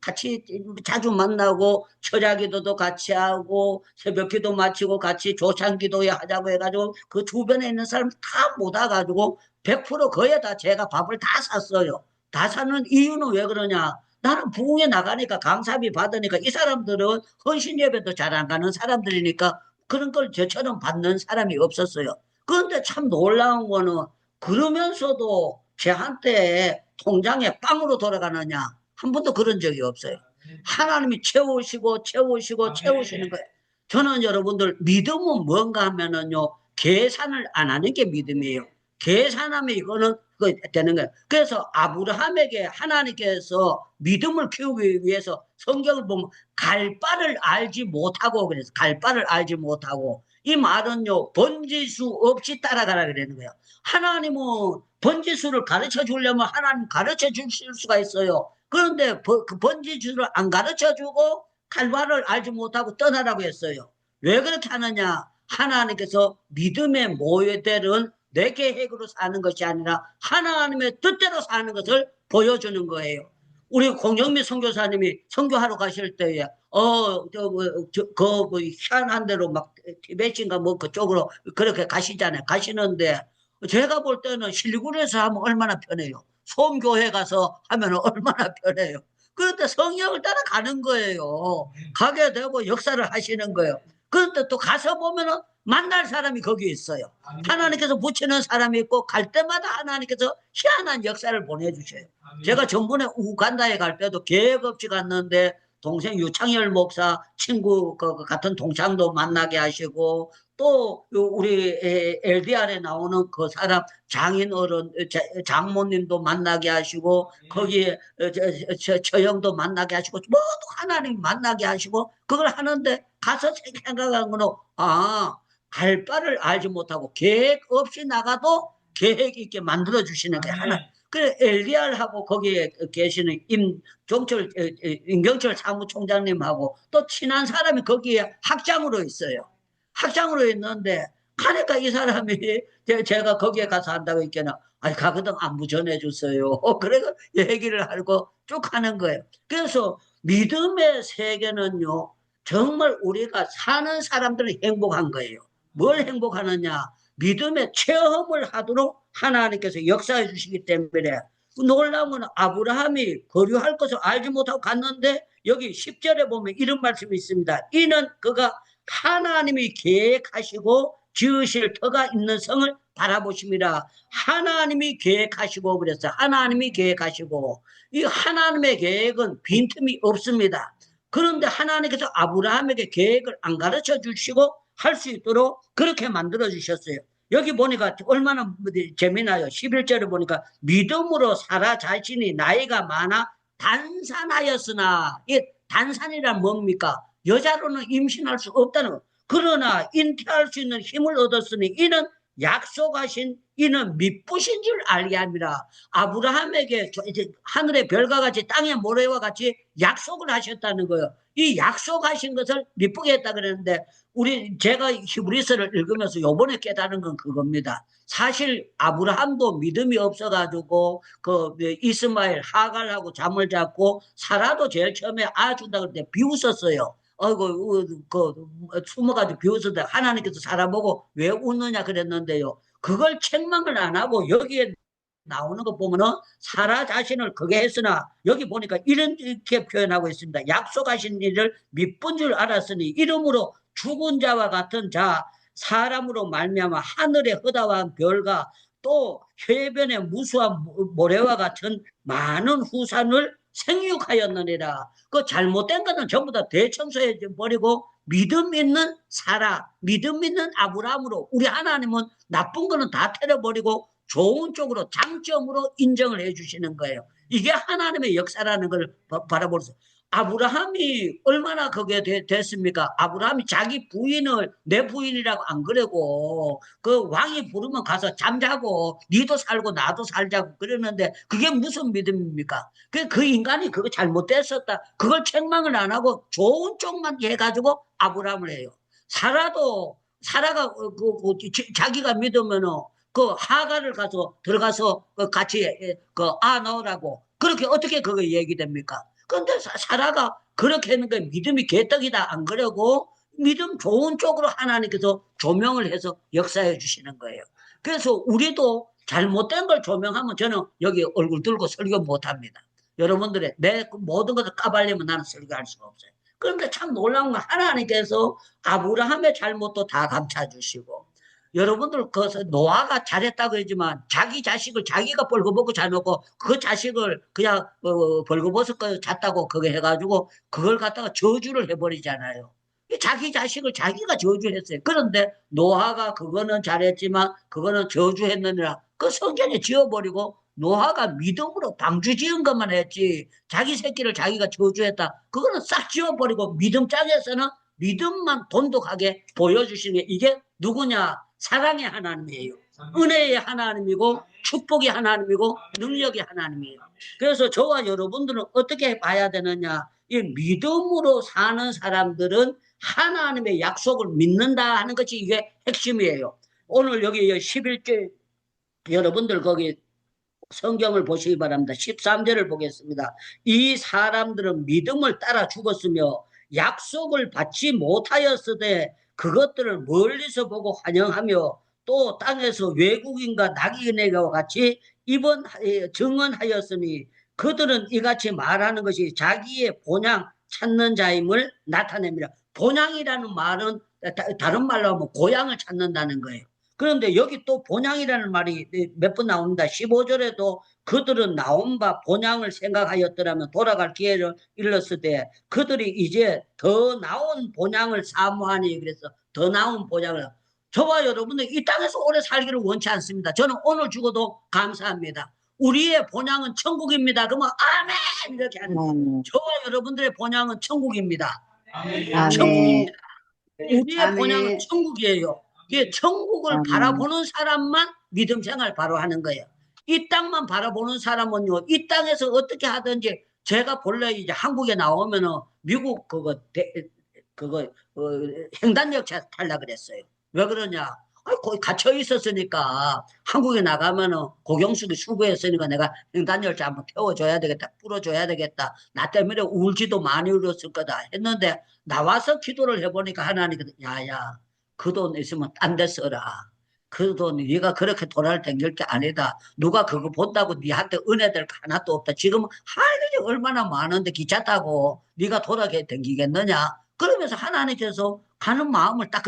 같이 자주 만나고 철야기도도 같이 하고 새벽기도 마치고 같이 조창기도회 하자고 해가지고 그 주변에 있는 사람 다 모아가지고 100% 거의 다 제가 밥을 다 샀어요. 다 사는 이유는 왜 그러냐? 나는 부흥에 나가니까 강사비 받으니까 이 사람들은 헌신 예배도 잘 안 가는 사람들이니까 그런 걸 저처럼 받는 사람이 없었어요. 그런데 참 놀라운 거는 그러면서도 저한테 통장에 빵으로 돌아가느냐? 한 번도 그런 적이 없어요. 하나님이 채우시고 채우시는 거예요. 저는 여러분들 믿음은 뭔가 하면은요, 계산을 안 하는 게 믿음이에요. 계산하면 이거는 그거 되는 거예요. 그래서 아브라함에게 하나님께서 믿음을 키우기 위해서 성경을 보면 갈 바를 알지 못하고 그래서 갈 바를 알지 못하고 이 말은요, 번지수 없이 따라가라 그러는 거예요. 하나님은 번지수를 가르쳐 주려면 하나님 가르쳐 주실 수가 있어요. 그런데 그 번지수를 안 가르쳐 주고 갈 바를 알지 못하고 떠나라고 했어요. 왜 그렇게 하느냐? 하나님께서 믿음의 모델은 내 계획으로 사는 것이 아니라 하나님의 뜻대로 사는 것을 보여주는 거예요. 우리 공영미 선교사님이 선교하러 가실 때에 희한한 데로 막 티베트인가 뭐 그쪽으로 그렇게 가시잖아요. 가시는데 제가 볼 때는 실리구리에서 하면 얼마나 편해요. 소음교회 가서 하면 얼마나 편해요. 그런데 성령을 따라 가는 거예요. 가게 되고 역사를 하시는 거예요. 그런데 또 가서 보면은 만날 사람이 거기 있어요. 하나님께서 붙이는 사람이 있고 갈 때마다 하나님께서 희한한 역사를 보내주셔요. 제가 전번에 우간다에 갈 때도 계획 없이 갔는데 동생 유창열 목사 친구 같은 동창도 만나게 하시고 또 우리 LDR에 나오는 그 사람 장인 어른 장모님도 만나게 하시고 거기에 처형도 만나게 하시고 모두 하나님 만나게 하시고 그걸 하는데 가서 생각한 거는 갈 바를 알지 못하고 계획 없이 나가도 계획 있게 만들어 주시는 게 하나. 그래 LDR하고 거기에 계시는 임경철 사무총장님하고 또 친한 사람이 거기에 학장으로 있어요. 학장으로 있는데 가니까 이 사람이 제가 거기에 가서 한다고 했겠나 가거든 안부 전해주세요. 그래서 얘기를 하고 쭉 하는 거예요. 그래서 믿음의 세계는요 정말 우리가 사는 사람들은 행복한 거예요. 뭘 행복하느냐? 믿음의 체험을 하도록 하나님께서 역사해 주시기 때문에 놀라운 건 아브라함이 거류할 것을 알지 못하고 갔는데 여기 10절에 보면 이런 말씀이 있습니다. 이는 그가 하나님이 계획하시고 지으실 터가 있는 성을 바라보심이라. 하나님이 계획하시고 그랬어요. 하나님이 계획하시고 이 하나님의 계획은 빈틈이 없습니다. 그런데 하나님께서 아브라함에게 계획을 안 가르쳐 주시고 할 수 있도록 그렇게 만들어 주셨어요. 여기 보니까 얼마나 재미나요. 11절에 보니까 믿음으로 사라 자신이 나이가 많아 단산하였으나 이 단산이란 뭡니까? 여자로는 임신할 수 없다는 거. 그러나 잉태할 수 있는 힘을 얻었으니 이는 약속하신 이는 미쁘신 줄 알게 함이라. 아브라함에게 하늘의 별과 같이 땅의 모래와 같이 약속을 하셨다는 거예요. 이 약속하신 것을 미쁘게 했다 그랬는데 제가 히브리서를 읽으면서 요번에 깨달은 건 그겁니다. 사실 아브라함도 믿음이 없어가지고 그 이스마엘 하갈하고 잠을 잡고 사라도 제일 처음에 준다 그럴 때 비웃었어요. 숨어가지고 비웃었는데 하나님께서 사라 보고 왜 웃느냐 그랬는데요. 그걸 책망을 안 하고 여기에 나오는 거 보면은 사라 자신을 그게 했으나 여기 보니까 이렇게 표현하고 있습니다. 약속하신 일을 믿본 줄 알았으니 이름으로 죽은 자와 같은 자 사람으로 말미암아 하늘의 허다한 별과 또 해변의 무수한 모래와 같은 많은 후산을 생육하였느니라. 그 잘못된 것은 전부 다 대청소해 버리고 믿음 있는 사라, 믿음 있는 아브라함으로 우리 하나님은 나쁜 거는 다 때려버리고 좋은 쪽으로 장점으로 인정을 해 주시는 거예요. 이게 하나님의 역사라는 걸 바라볼 수. 아브라함이 얼마나 그게 됐습니까? 아브라함이 자기 부인을 내 부인이라고 안 그러고 그 왕이 부르면 가서 잠자고 니도 살고 나도 살자고 그러는데 그게 무슨 믿음입니까? 그 인간이 그거 잘못됐었다. 그걸 책망을 안 하고 좋은 쪽만 해가지고 아브라함을 해요. 사라가 자기가 믿으면은 그 하가를 가서 들어가서 같이 넣으라고 그렇게 어떻게 그거 얘기됩니까? 근데 사라가 그렇게 했는 게 믿음이 개떡이다 안 그러고 믿음 좋은 쪽으로 하나님께서 조명을 해서 역사해 주시는 거예요. 그래서 우리도 잘못된 걸 조명하면 저는 여기 얼굴 들고 설교 못 합니다. 여러분들의 내 모든 것을 까발리면 나는 설교할 수가 없어요. 그런데 참 놀라운 건 하나님께서 아브라함의 잘못도 다 감춰 주시고 여러분들 그 노아가 잘했다고 하지만 자기 자식을 자기가 벌거벗고 자놓고 그 자식을 그냥 벌거벗고 잤다고 그거 해가지고 그걸 갖다가 저주를 해버리잖아요. 자기 자식을 자기가 저주했어요. 그런데 노아가 그거는 잘했지만 그거는 저주했느니라 그 성경에 지어버리고 노아가 믿음으로 방주 지은 것만 했지 자기 새끼를 자기가 저주했다. 그거는 싹 지워버리고 믿음장에서는 믿음만 돈독하게 보여주시는 게 이게 누구냐? 사랑의 하나님이에요. 은혜의 하나님이고 축복의 하나님이고 능력의 하나님이에요. 그래서 저와 여러분들은 어떻게 봐야 되느냐? 이 믿음으로 사는 사람들은 하나님의 약속을 믿는다 하는 것이 이게 핵심이에요. 오늘 여기 11절 여러분들 거기 성경을 보시기 바랍니다. 13절을 보겠습니다. 이 사람들은 믿음을 따라 죽었으며 약속을 받지 못하였으되 그것들을 멀리서 보고 환영하며 또 땅에서 외국인과 낙인과 같이 증언하였으니 그들은 이같이 말하는 것이 자기의 본향 찾는 자임을 나타냅니다. 본향이라는 말은 다른 말로 하면 고향을 찾는다는 거예요. 그런데 여기 또 본향이라는 말이 몇 번 나옵니다. 15절에도 그들은 나온 바 본향을 생각하였더라면 돌아갈 기회를 잃었을 때 그들이 이제 더 나온 본향을 사모하니 그래서 더 나온 본향을 저와 여러분들 이 땅에서 오래 살기를 원치 않습니다. 저는 오늘 죽어도 감사합니다. 우리의 본향은 천국입니다. 그러면 아멘 이렇게 하는 거예요. 저와 여러분들의 본향은 천국입니다. 아멘. 천국입니다. 우리의 아멘. 본향은 천국이에요. 이게 천국을 아멘. 바라보는 사람만 믿음 생활 바로 하는 거예요. 이 땅만 바라보는 사람은요, 이 땅에서 어떻게 하든지 제가 본래 이제 한국에 나오면은 미국 횡단열차 타려고 그랬어요. 왜 그러냐? 거기 갇혀 있었으니까 한국에 나가면은 고경숙이 수고했으니까 내가 횡단열차 한번 태워줘야 되겠다, 풀어줘야 되겠다. 나 때문에 울지도 많이 울었을 거다 했는데 나와서 기도를 해보니까 하나님께서 야야 그 돈 있으면 딴 데 써라. 그 돈 네가 그렇게 돈을 댕길 게 아니다. 누가 그거 본다고 네한테 은혜될 거 하나도 없다. 지금 할 일이 얼마나 많은데 기차 타고 네가 돌아게 댕기겠느냐. 그러면서 하나님께서 가는 마음을 딱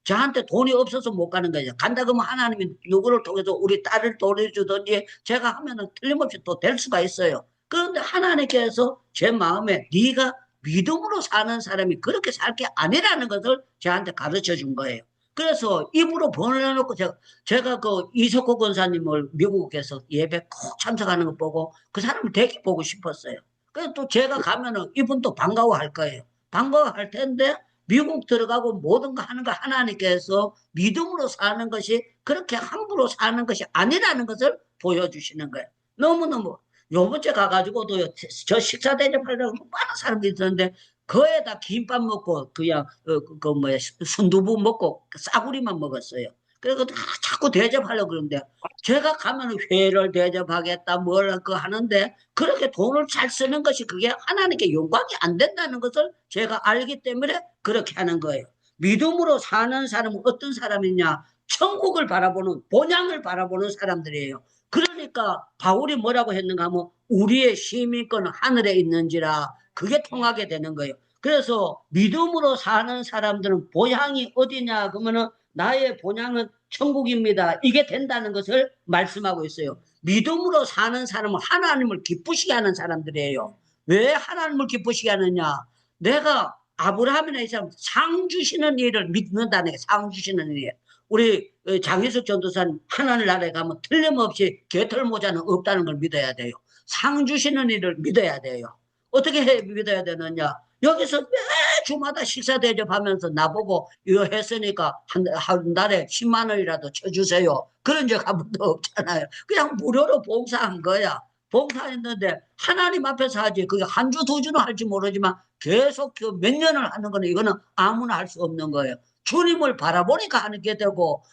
저한테 돈이 없어서 못 가는 거예요. 간다 그러면 하나님이 누구를 통해서 우리 딸을 도와주든지 제가 하면은 틀림없이 또 될 수가 있어요. 그런데 하나님께서 제 마음에 네가 믿음으로 사는 사람이 그렇게 살 게 아니라는 것을 저한테 가르쳐 준 거예요. 그래서 입으로 보내놓고 제가 그 이석호 권사님을 미국에서 예배 꼭 참석하는 거 보고 그 사람을 되게 보고 싶었어요. 그래서 또 제가 가면은 이분도 반가워할 거예요. 반가워할 텐데 미국 들어가고 모든 거 하는 거 하나님께서 믿음으로 사는 것이 그렇게 함부로 사는 것이 아니라는 것을 보여주시는 거예요. 너무너무 요번 주에 가가지고도 저 식사 대접하려고 많은 사람들이 있었는데 거에다 김밥 먹고 그냥 순두부 먹고 싸구리만 먹었어요. 그래서 자꾸 대접하려고 그러는데 제가 가면 회를 대접하겠다 뭘 하는데 그렇게 돈을 잘 쓰는 것이 그게 하나님께 영광이 안 된다는 것을 제가 알기 때문에 그렇게 하는 거예요. 믿음으로 사는 사람은 어떤 사람이냐? 천국을 바라보는 본향을 바라보는 사람들이에요. 그러니까 바울이 뭐라고 했는가 하면 우리의 시민권은 하늘에 있는지라 그게 통하게 되는 거예요. 그래서 믿음으로 사는 사람들은 본향이 어디냐 그러면은 나의 본향은 천국입니다. 이게 된다는 것을 말씀하고 있어요. 믿음으로 사는 사람은 하나님을 기쁘시게 하는 사람들이에요. 왜 하나님을 기쁘시게 하느냐? 내가 아브라함이나 이 사람 상 주시는 일을 믿는다는 게 상 주시는 일이에요. 우리 장희숙 전도사님 하나님 나라에 가면 틀림없이 개털 모자는 없다는 걸 믿어야 돼요. 상 주시는 일을 믿어야 돼요. 어떻게 믿어야 되느냐? 여기서 매주마다 식사 대접하면서 나보고 이거 했으니까 한 달에 10만 원이라도 쳐주세요. 그런 적 한 번도 없잖아요. 그냥 무료로 봉사한 거야. 봉사했는데 하나님 앞에서 하지. 그게 한 주, 두 주는 할지 모르지만 계속 그 몇 년을 하는 거는 이거는 아무나 할 수 없는 거예요. 주님을 바라보니까 하는 게 되고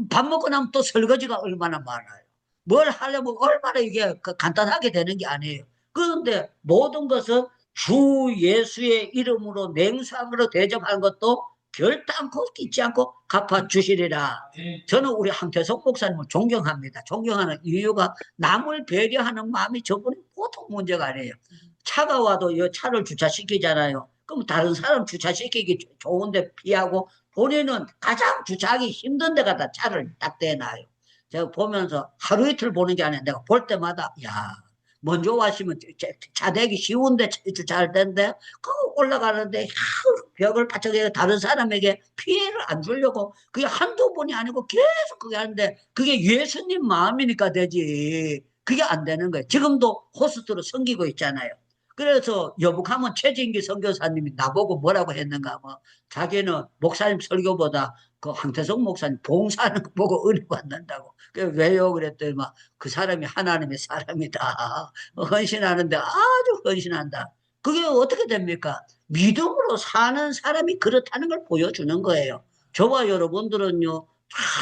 밥 먹고 나면 또 설거지가 얼마나 많아요. 뭘 하려면 얼마나 이게 간단하게 되는 게 아니에요. 그런데 모든 것은 주 예수의 이름으로 냉수함으로 대접하는 것도 결단코 잊지 않고 갚아주시리라. 저는 우리 한태석 목사님을 존경합니다. 존경하는 이유가 남을 배려하는 마음이 저분이 보통 문제가 아니에요. 차가 와도 이 차를 주차시키잖아요. 그럼 다른 사람 주차시키기 좋은데 피하고 본인은 가장 주차하기 힘든 데 가다 차를 딱 대놔요. 제가 보면서 하루 이틀 보는 게 아니라 내가 볼 때마다 야 먼저 와시면 차 대기 쉬운데 주차할 텐데 그 올라가는데 벽을 바짝에 다른 사람에게 피해를 안 주려고 그게 한두 번이 아니고 계속 그게 하는데 그게 예수님 마음이니까 되지. 그게 안 되는 거예요. 지금도 호스트로 섬기고 있잖아요. 그래서 여북하면 최진기 선교사님이 나보고 뭐라고 했는가 하면 자기는 목사님 설교보다 그 황태성 목사님 봉사하는 거 보고 은혜 받는다고. 왜요? 그랬더니 막 그 사람이 하나님의 사람이다. 헌신하는데 아주 헌신한다. 그게 어떻게 됩니까? 믿음으로 사는 사람이 그렇다는 걸 보여주는 거예요. 저와 여러분들은요,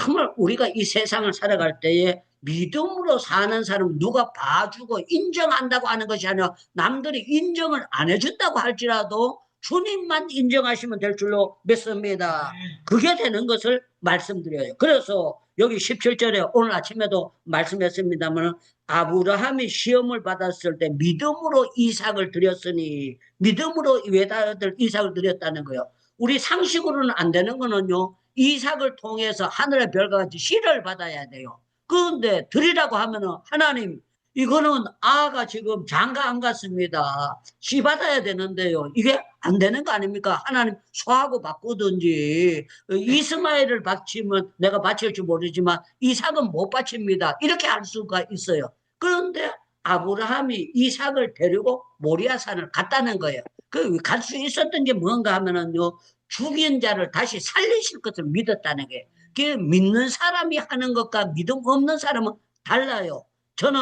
정말 우리가 이 세상을 살아갈 때에 믿음으로 사는 사람 누가 봐주고 인정한다고 하는 것이 아니라 남들이 인정을 안 해준다고 할지라도 주님만 인정하시면 될 줄로 믿습니다. 그게 되는 것을 말씀드려요. 그래서 여기 17절에 오늘 아침에도 말씀했습니다만 아브라함이 시험을 받았을 때 믿음으로 이삭을 드렸으니 믿음으로 외다들 이삭을 드렸다는 거예요. 우리 상식으로는 안 되는 거는요. 이삭을 통해서 하늘의 별과 같이 씨를 받아야 돼요. 그런데 드리라고 하면은 하나님 이거는 아가 지금 장가 안 갔습니다. 씨 받아야 되는데요. 이게 안 되는 거 아닙니까? 하나님 소하고 바꾸든지 이스마엘을 바치면 내가 바칠 줄 모르지만 이삭은 못 바칩니다. 이렇게 할 수가 있어요. 그런데 아브라함이 이삭을 데리고 모리아산을 갔다는 거예요. 그 갈 수 있었던 게 뭔가 하면은요. 죽인 자를 다시 살리실 것을 믿었다는 게. 그 믿는 사람이 하는 것과 믿음 없는 사람은 달라요. 저는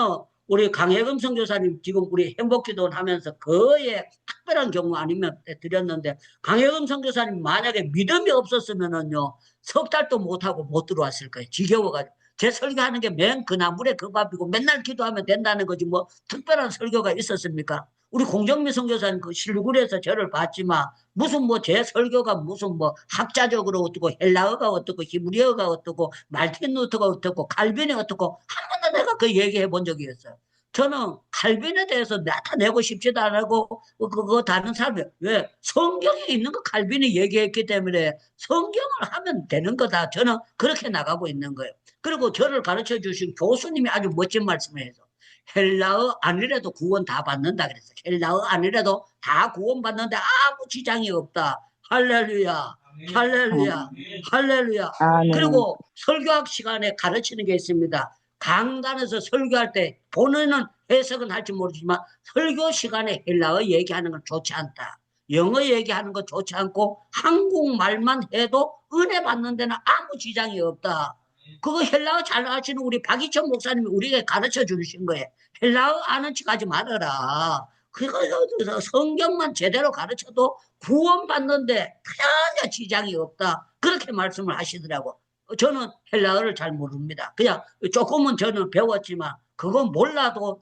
우리 강혜금 선교사님 지금 우리 행복기도를 하면서 거의 특별한 경우 아니면 드렸는데 강혜금 선교사님 만약에 믿음이 없었으면은요 석 달도 못하고 못 들어왔을 거예요. 지겨워가지고. 제 설교하는 게 맨 그 나물에 그 밥이고 맨날 기도하면 된다는 거지 뭐 특별한 설교가 있었습니까? 우리 공정미 선교사님 그 실구리에서 저를 봤지만 무슨 뭐 제 설교가 무슨 뭐 학자적으로 어떻고 헬라어가 어떻고 히브리어가 어떻고 말틴 루터가 어떻고 칼빈이 어떻고 한 번도 내가 그 얘기해 본 적이 없어요. 저는 칼빈에 대해서 나타내고 싶지도 않고 그거 다른 사람이 왜 성경에 있는 거 칼빈이 얘기했기 때문에 성경을 하면 되는 거다. 저는 그렇게 나가고 있는 거예요. 그리고 저를 가르쳐 주신 교수님이 아주 멋진 말씀을 해서 헬라어 아니라도 구원 다 받는다 그랬어요. 헬라어 아니라도 다 구원 받는데 아무 지장이 없다. 할렐루야. 할렐루야. 할렐루야. 그리고 설교학 시간에 가르치는 게 있습니다. 강단에서 설교할 때 본인은 해석은 할지 모르지만 설교 시간에 헬라어 얘기하는 건 좋지 않다. 영어 얘기하는 건 좋지 않고 한국말만 해도 은혜 받는 데는 아무 지장이 없다. 그거 헬라어 잘 아시는 우리 박이천 목사님이 우리에게 가르쳐 주신 거예요. 헬라어 아는 척 하지 말아라. 그거 성경만 제대로 가르쳐도 구원받는데 전혀 지장이 없다. 그렇게 말씀을 하시더라고. 저는 헬라어를 잘 모릅니다. 그냥 조금은 저는 배웠지만 그건 몰라도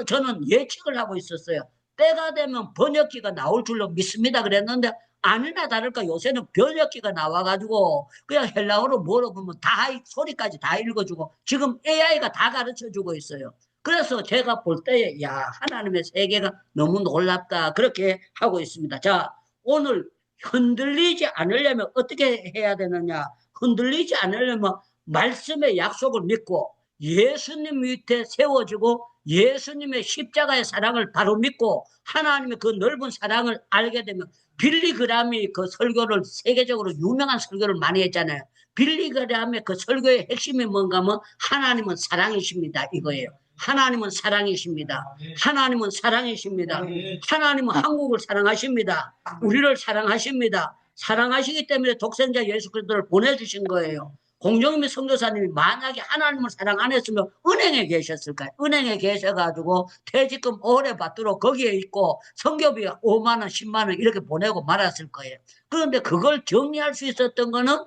저는 예측을 하고 있었어요. 때가 되면 번역기가 나올 줄로 믿습니다. 그랬는데 아니나 다를까 요새는 번역기가 나와가지고 그냥 헬라어로 물어보면 다 소리까지 다 읽어주고 지금 AI가 다 가르쳐주고 있어요. 그래서 제가 볼 때에 야 하나님의 세계가 너무 놀랍다 그렇게 하고 있습니다. 자 오늘 흔들리지 않으려면 어떻게 해야 되느냐. 흔들리지 않으려면 말씀의 약속을 믿고 예수님 밑에 세워지고 예수님의 십자가의 사랑을 바로 믿고 하나님의 그 넓은 사랑을 알게 되면 빌리그람이 그 설교를 세계적으로 유명한 설교를 많이 했잖아요. 빌리그람의 그 설교의 핵심이 뭔가 하면 하나님은 사랑이십니다 이거예요. 하나님은 사랑이십니다. 하나님은 사랑이십니다. 하나님은 한국을 사랑하십니다. 우리를 사랑하십니다. 사랑하시기 때문에 독생자 예수 그리스도를 보내주신 거예요. 공정미 선교사님이 만약에 하나님을 사랑 안 했으면 은행에 계셨을까요? 은행에 계셔가지고 퇴직금 오래 받도록 거기에 있고 선교비 5만 원, 10만 원 이렇게 보내고 말았을 거예요. 그런데 그걸 정리할 수 있었던 거는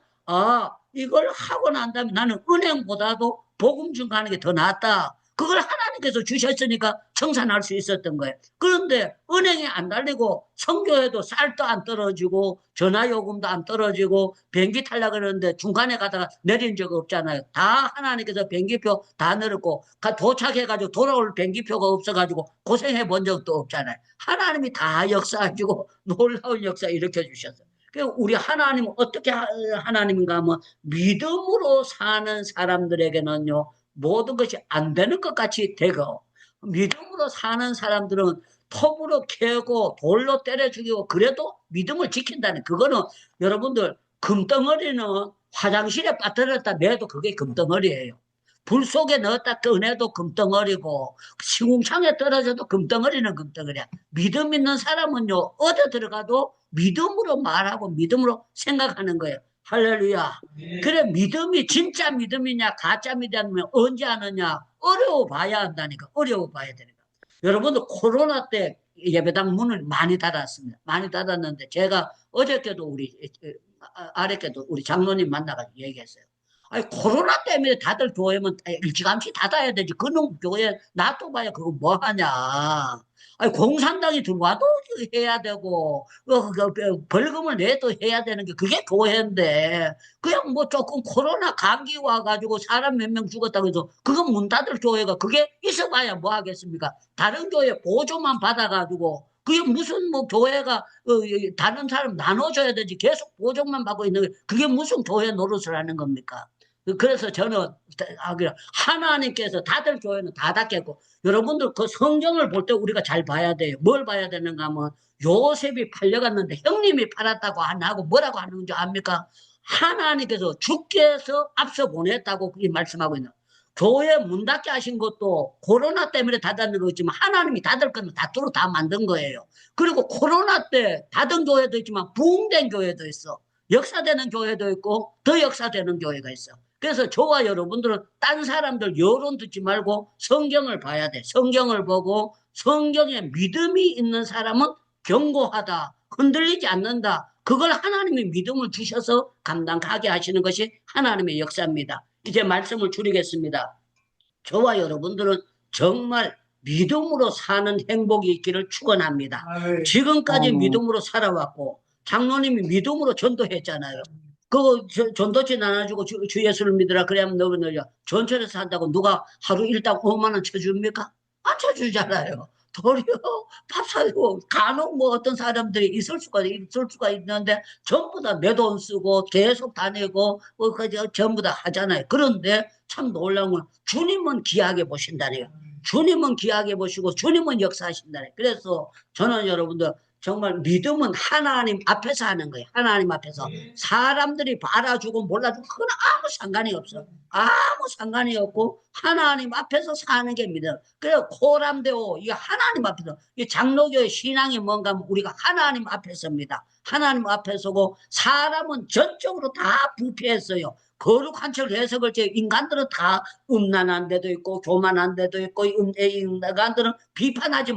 이걸 하고 난 다음에 나는 은행보다도 복음 증가하는 게 더 낫다. 그걸 하나님께서 주셨으니까 청산할 수 있었던 거예요. 그런데 은행에 안 달리고 선교에도 쌀도 안 떨어지고 전화요금도 안 떨어지고 비행기 타려고 그러는데 중간에 가다가 내린 적 없잖아요. 다 하나님께서 비행기표 다 내렸고 도착해가지고 돌아올 비행기표가 없어가지고 고생해 본 적도 없잖아요. 하나님이 다 역사하시고 놀라운 역사 일으켜 주셨어요. 우리 하나님은 어떻게 하나님인가 하면 믿음으로 사는 사람들에게는요 모든 것이 안 되는 것 같이 되고 믿음으로 사는 사람들은 톱으로 캐고 돌로 때려 죽이고 그래도 믿음을 지킨다는 그거는 여러분들 금덩어리는 화장실에 빠뜨렸다 매도 그게 금덩어리예요. 불 속에 넣었다 꺼내도 금덩어리고 시궁창에 떨어져도 금덩어리는 금덩어리야. 믿음 있는 사람은요 어디 들어가도 믿음으로 말하고 믿음으로 생각하는 거예요. 할렐루야. 그래 믿음이 진짜 믿음이냐 가짜 믿음이냐 언제 하느냐 어려워 봐야 한다니까. 어려워 봐야 되니까. 여러분들 코로나 때 예배당 문을 많이 닫았습니다. 많이 닫았는데 제가 어저께도 아랫께도 우리 장로님 만나가지고 얘기했어요. 아니 코로나 때문에 다들 교회면 일찌감치 닫아야 되지. 그놈 교회 놔둬봐야 그거 뭐 하냐. 아니 공산당이 들어와도 해야 되고 벌금을 내도 해야 되는 게 그게 교회인데 그냥 뭐 조금 코로나 감기 와가지고 사람 몇 명 죽었다고 해서 그거 문 닫을 교회가 그게 있어봐야 뭐 하겠습니까? 다른 교회 보조만 받아가지고 그게 무슨 뭐 교회가 다른 사람 나눠줘야 되지 계속 보조만 받고 있는 게 그게 무슨 교회 노릇을 하는 겁니까? 그래서 저는 하나님께서 다들 교회는 다 닫겠고 여러분들 그 성경을 볼 때 우리가 잘 봐야 돼요. 뭘 봐야 되는가 하면 요셉이 팔려갔는데 형님이 팔았다고 안 하고 뭐라고 하는 줄 압니까? 하나님께서 주께서 앞서 보냈다고 그렇게 말씀하고 있는 교회 문 닫게 하신 것도 코로나 때문에 닫았는 거지만 하나님이 닫을 건 닫도록 다 만든 거예요. 그리고 코로나 때 닫은 교회도 있지만 부흥된 교회도 있어. 역사되는 교회도 있고 더 역사되는 교회가 있어. 그래서 저와 여러분들은 딴 사람들 여론 듣지 말고 성경을 봐야 돼. 성경을 보고 성경에 믿음이 있는 사람은 견고하다. 흔들리지 않는다. 그걸 하나님이 믿음을 주셔서 감당하게 하시는 것이 하나님의 역사입니다. 이제 말씀을 줄이겠습니다. 저와 여러분들은 정말 믿음으로 사는 행복이 있기를 축원합니다. 지금까지 믿음으로 살아왔고 장로님이 믿음으로 전도했잖아요. 그거 전도지 나눠주고 주 예수를 믿으라 그래야만 너를 늘려. 전철에서 한다고 누가 하루 일당 5만 원 쳐줍니까? 안 쳐주잖아요. 도리어 밥 사고 간혹 뭐 어떤 사람들이 있을 수가 있는데 전부 다 내 돈 쓰고 계속 다니고 전부 다 하잖아요. 그런데 참 놀라운 건 주님은 귀하게 보신다네요. 주님은 귀하게 보시고 주님은 역사하신다네요. 그래서 저는 여러분들 정말 믿음은 하나님 앞에서 하는 거예요. 하나님 앞에서. 사람들이 알아주고 몰라주고 그건 아무 상관이 없어. 아무 상관이 없고 하나님 앞에서 사는 게 믿음. 그래서 코람데오 이 하나님 앞에서 이 장로교의 신앙이 뭔가 하면 우리가 하나님 앞에서입니다. 하나님 앞에서고 사람은 전적으로 다 부패했어요. 거룩한 척 해서 그렇지 인간들은 다 음란한 데도 있고 교만한 데도 있고 인간들은 비판하지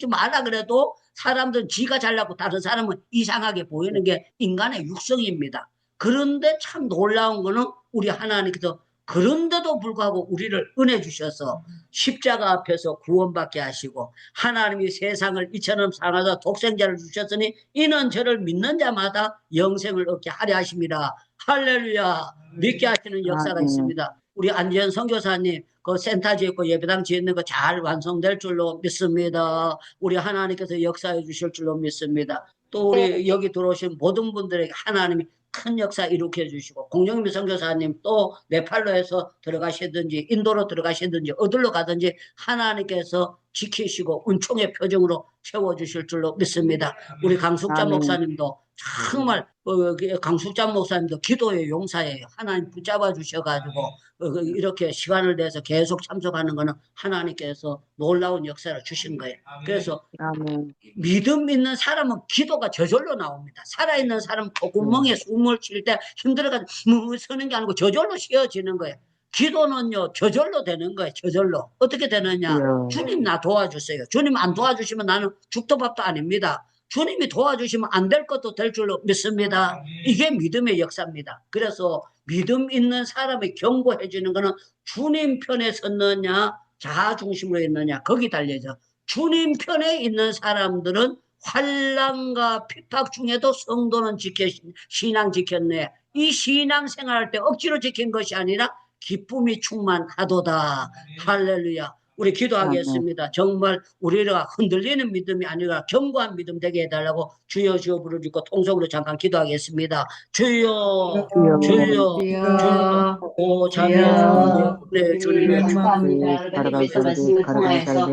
말라 그래도 사람들은 지가 잘나고 다른 사람은 이상하게 보이는 게 인간의 육성입니다. 그런데 참 놀라운 거는 우리 하나님께서 그런데도 불구하고 우리를 은혜 주셔서 십자가 앞에서 구원받게 하시고 하나님이 세상을 이처럼 사랑하사 독생자를 주셨으니 이는 저를 믿는 자마다 영생을 얻게 하려 하심이라. 할렐루야. 믿게 하시는 역사가 있습니다. 우리 안지현 선교사님 그 센터 짓고 예배당 짓는 거 잘 완성될 줄로 믿습니다. 우리 하나님께서 역사해 주실 줄로 믿습니다. 또 우리 여기 들어오신 모든 분들에게 하나님이 큰 역사 일으켜 주시고 공정미 선교사님 또 네팔로에서 들어가시든지 인도로 들어가시든지 어디로 가든지 하나님께서 지키시고 은총의 표정으로 채워주실 줄로 믿습니다. 우리 강숙자 목사님도 정말 강숙장 목사님도 기도의 용사예요. 하나님 붙잡아 주셔가지고 이렇게 시간을 내서 계속 참석하는 거는 하나님께서 놀라운 역사를 주신 거예요. 그래서 아멘. 믿음 있는 사람은 기도가 저절로 나옵니다. 살아있는 사람은 콧구멍에 숨을 쉴 때 힘들어가지고 서는 게 아니고 저절로 쉬어지는 거예요. 기도는요 저절로 되는 거예요. 저절로. 어떻게 되느냐. 주님 나 도와주세요. 주님 안 도와주시면 나는 죽도 밥도 아닙니다. 주님이 도와주시면 안 될 것도 될 줄로 믿습니다. 이게 믿음의 역사입니다. 그래서 믿음 있는 사람이 경고해 주는 거는 주님 편에 섰느냐 자아 중심으로 있느냐 거기 달려져. 주님 편에 있는 사람들은 환난과 핍박 중에도 성도는 신앙 지켰네. 이 신앙 생활할 때 억지로 지킨 것이 아니라 기쁨이 충만하도다. 할렐루야. 우리 기도하겠습니다. 정말 우리가 흔들리는 믿음이 아니라 견고한 믿음 되게 해달라고 주여 주여 부르짖고 통성으로 잠깐 기도하겠습니다. 주여 주여 주여 오 자비하시고 네 주님의 감사합니다. 말씀을 말씀을 통해서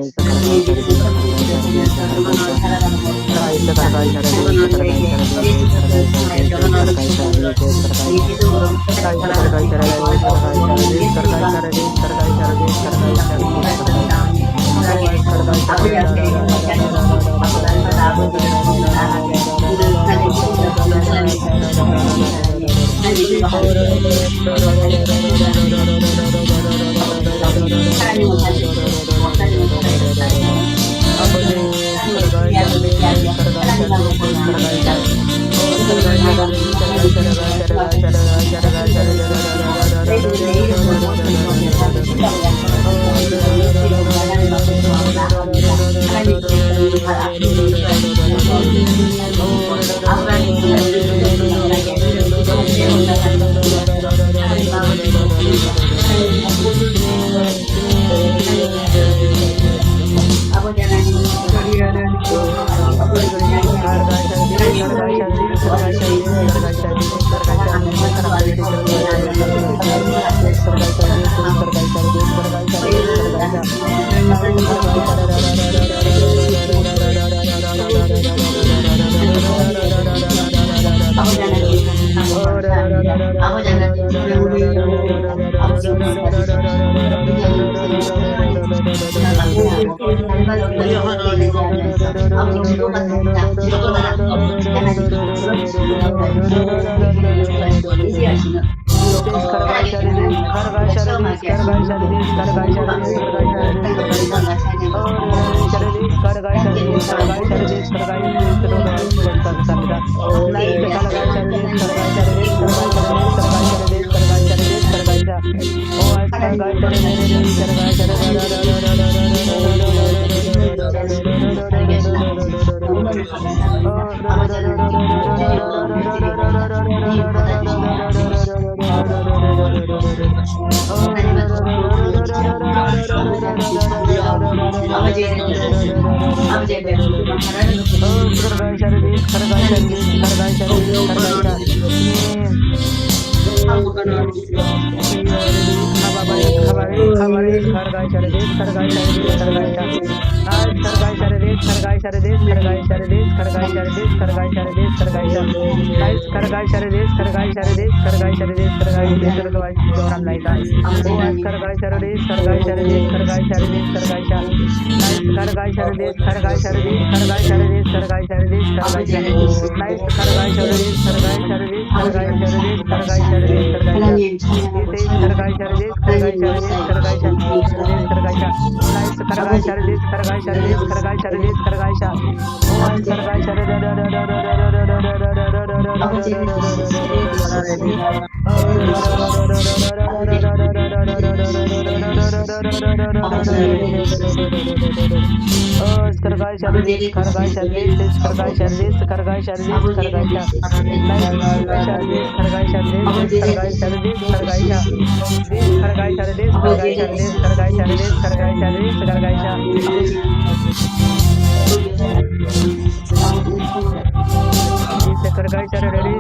Kargai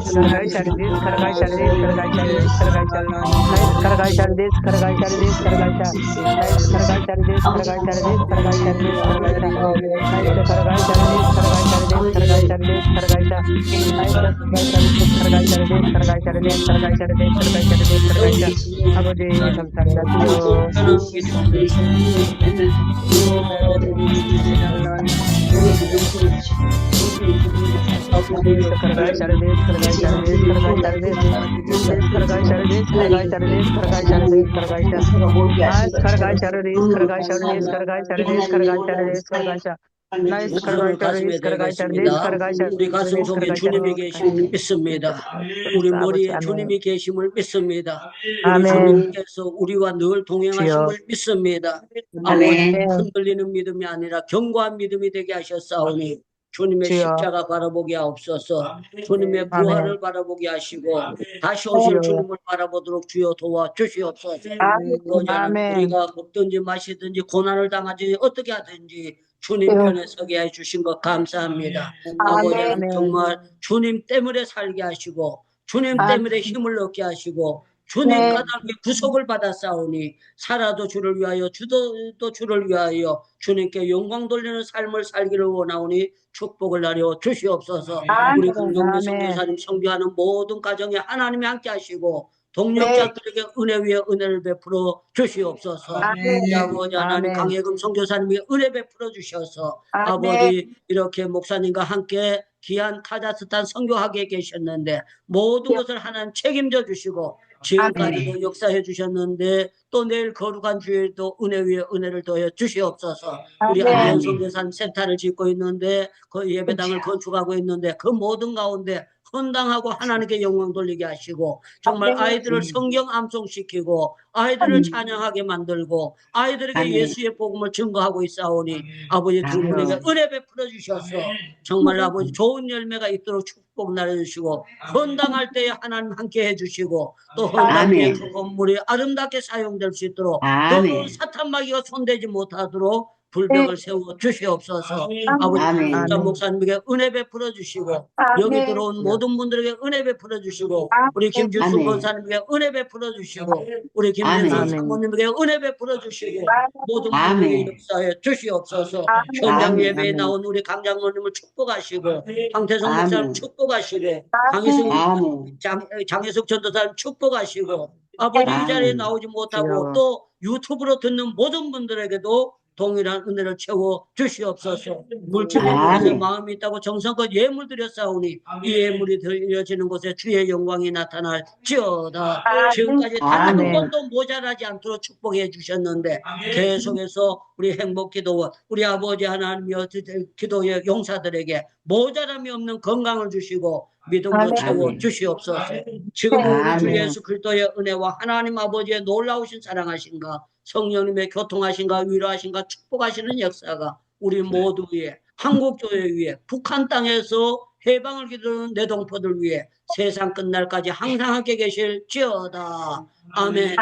손을 가슴에 대겠습니다. 우리 가슴 속에 주님이 계심을 믿습니다. 우리 머리에 주님이 계심을 믿습니다. 우리 주님께서 우리와 늘 동행하심을 믿습니다. 아버지 흔들리는 믿음이 아니라 견고한 믿음이 되게 하셨사오니 주님의 십자가 바라보게 하옵소서. 주님의 부활을 바라보게 하시고 다시 오실 주님을 바라보도록 주여 도와주시옵소서. 우리가 먹든지 마시든지 고난을 당하든지 어떻게 하든지 주님 편에 서게 해주신 것 감사합니다. 아버지 정말 주님 때문에 살게 하시고 주님 때문에 힘을 얻게 하시고 주님 까닭에 구속을 받았사오니 살아도 주를 위하여 죽어도 주를 위하여 주님께 영광 돌리는 삶을 살기를 원하오니 축복을 나려 주시옵소서. 우리 강정미 선교사님 선교하는 모든 가정에 하나님이 함께 하시고 동력자들에게 은혜 위에 은혜를 베풀어 주시옵소서. 아버지 하나님 강혜금 선교사님이 은혜 베풀어 주셔서 아버지 이렇게 목사님과 함께 귀한 카자흐스탄 선교하게 계셨는데 모든 것을 하나님 책임져 주시고 지금까지도 역사해 주셨는데 또 내일 거룩한 주일도 은혜 위에 은혜를 더해 주시옵소서. 우리 안전 선교사님 센터를 짓고 있는데 그 예배당을 건축하고 있는데 그 모든 가운데 헌당하고 하나님께 영광 돌리게 하시고 정말 아이들을 성경 암송시키고 아이들을 찬양하게 만들고 아이들에게 예수의 복음을 증거하고 있사오니 아버지 두 분에게 은혜 베풀어 주셔서 정말 아버지 좋은 열매가 있도록 축복 나눠주시고 헌당할 때에 하나님 함께 해주시고 또 헌당의 그 건물이 아름답게 사용될 수 있도록 또 사탄마귀가 손대지 못하도록 불벽을 세워 주시옵소서. 아버지 김자 목사님에게 은혜 베풀어 주시고 여기 들어온 모든 분들에게 은혜 베풀어 주시고 우리 김주순 권사님에게 은혜 베풀어 주시고 우리 김진선 사모님에게 은혜 베풀어 주시고 모든 분들에게 역사해 주시옵소서. 현장 예배에 나온 우리 강장로님을 축복하시고 황태성 목사님 축복하시고 장혜숙 전도사님 축복하시고 아버지 이 자리에 나오지 못하고 또 유튜브로 듣는 모든 분들에게도 동일한 은혜를 채워 주시옵소서. 물질에 마음이 있다고 정성껏 예물 드렸사오니 이 예물이 드려지는 곳에 주의 영광이 나타날지어다. 지금까지 단 한 번도 모자라지 않도록 축복해 주셨는데 계속해서 우리 행복기도원 우리 아버지 하나님여 기도의 용사들에게 모자람이 없는 건강을 주시고 믿음으로 채워 주시옵소서. 지금 우리 주 예수 그리스도의 은혜와 하나님 아버지의 놀라우신 사랑하신가 성령님의 교통하신가 위로하신가 축복하시는 역사가 우리 모두 위에 한국교회 위에 북한 땅에서 해방을 기도하는 내동포들 위해 세상 끝날까지 항상 함께 계실지어다. 아멘.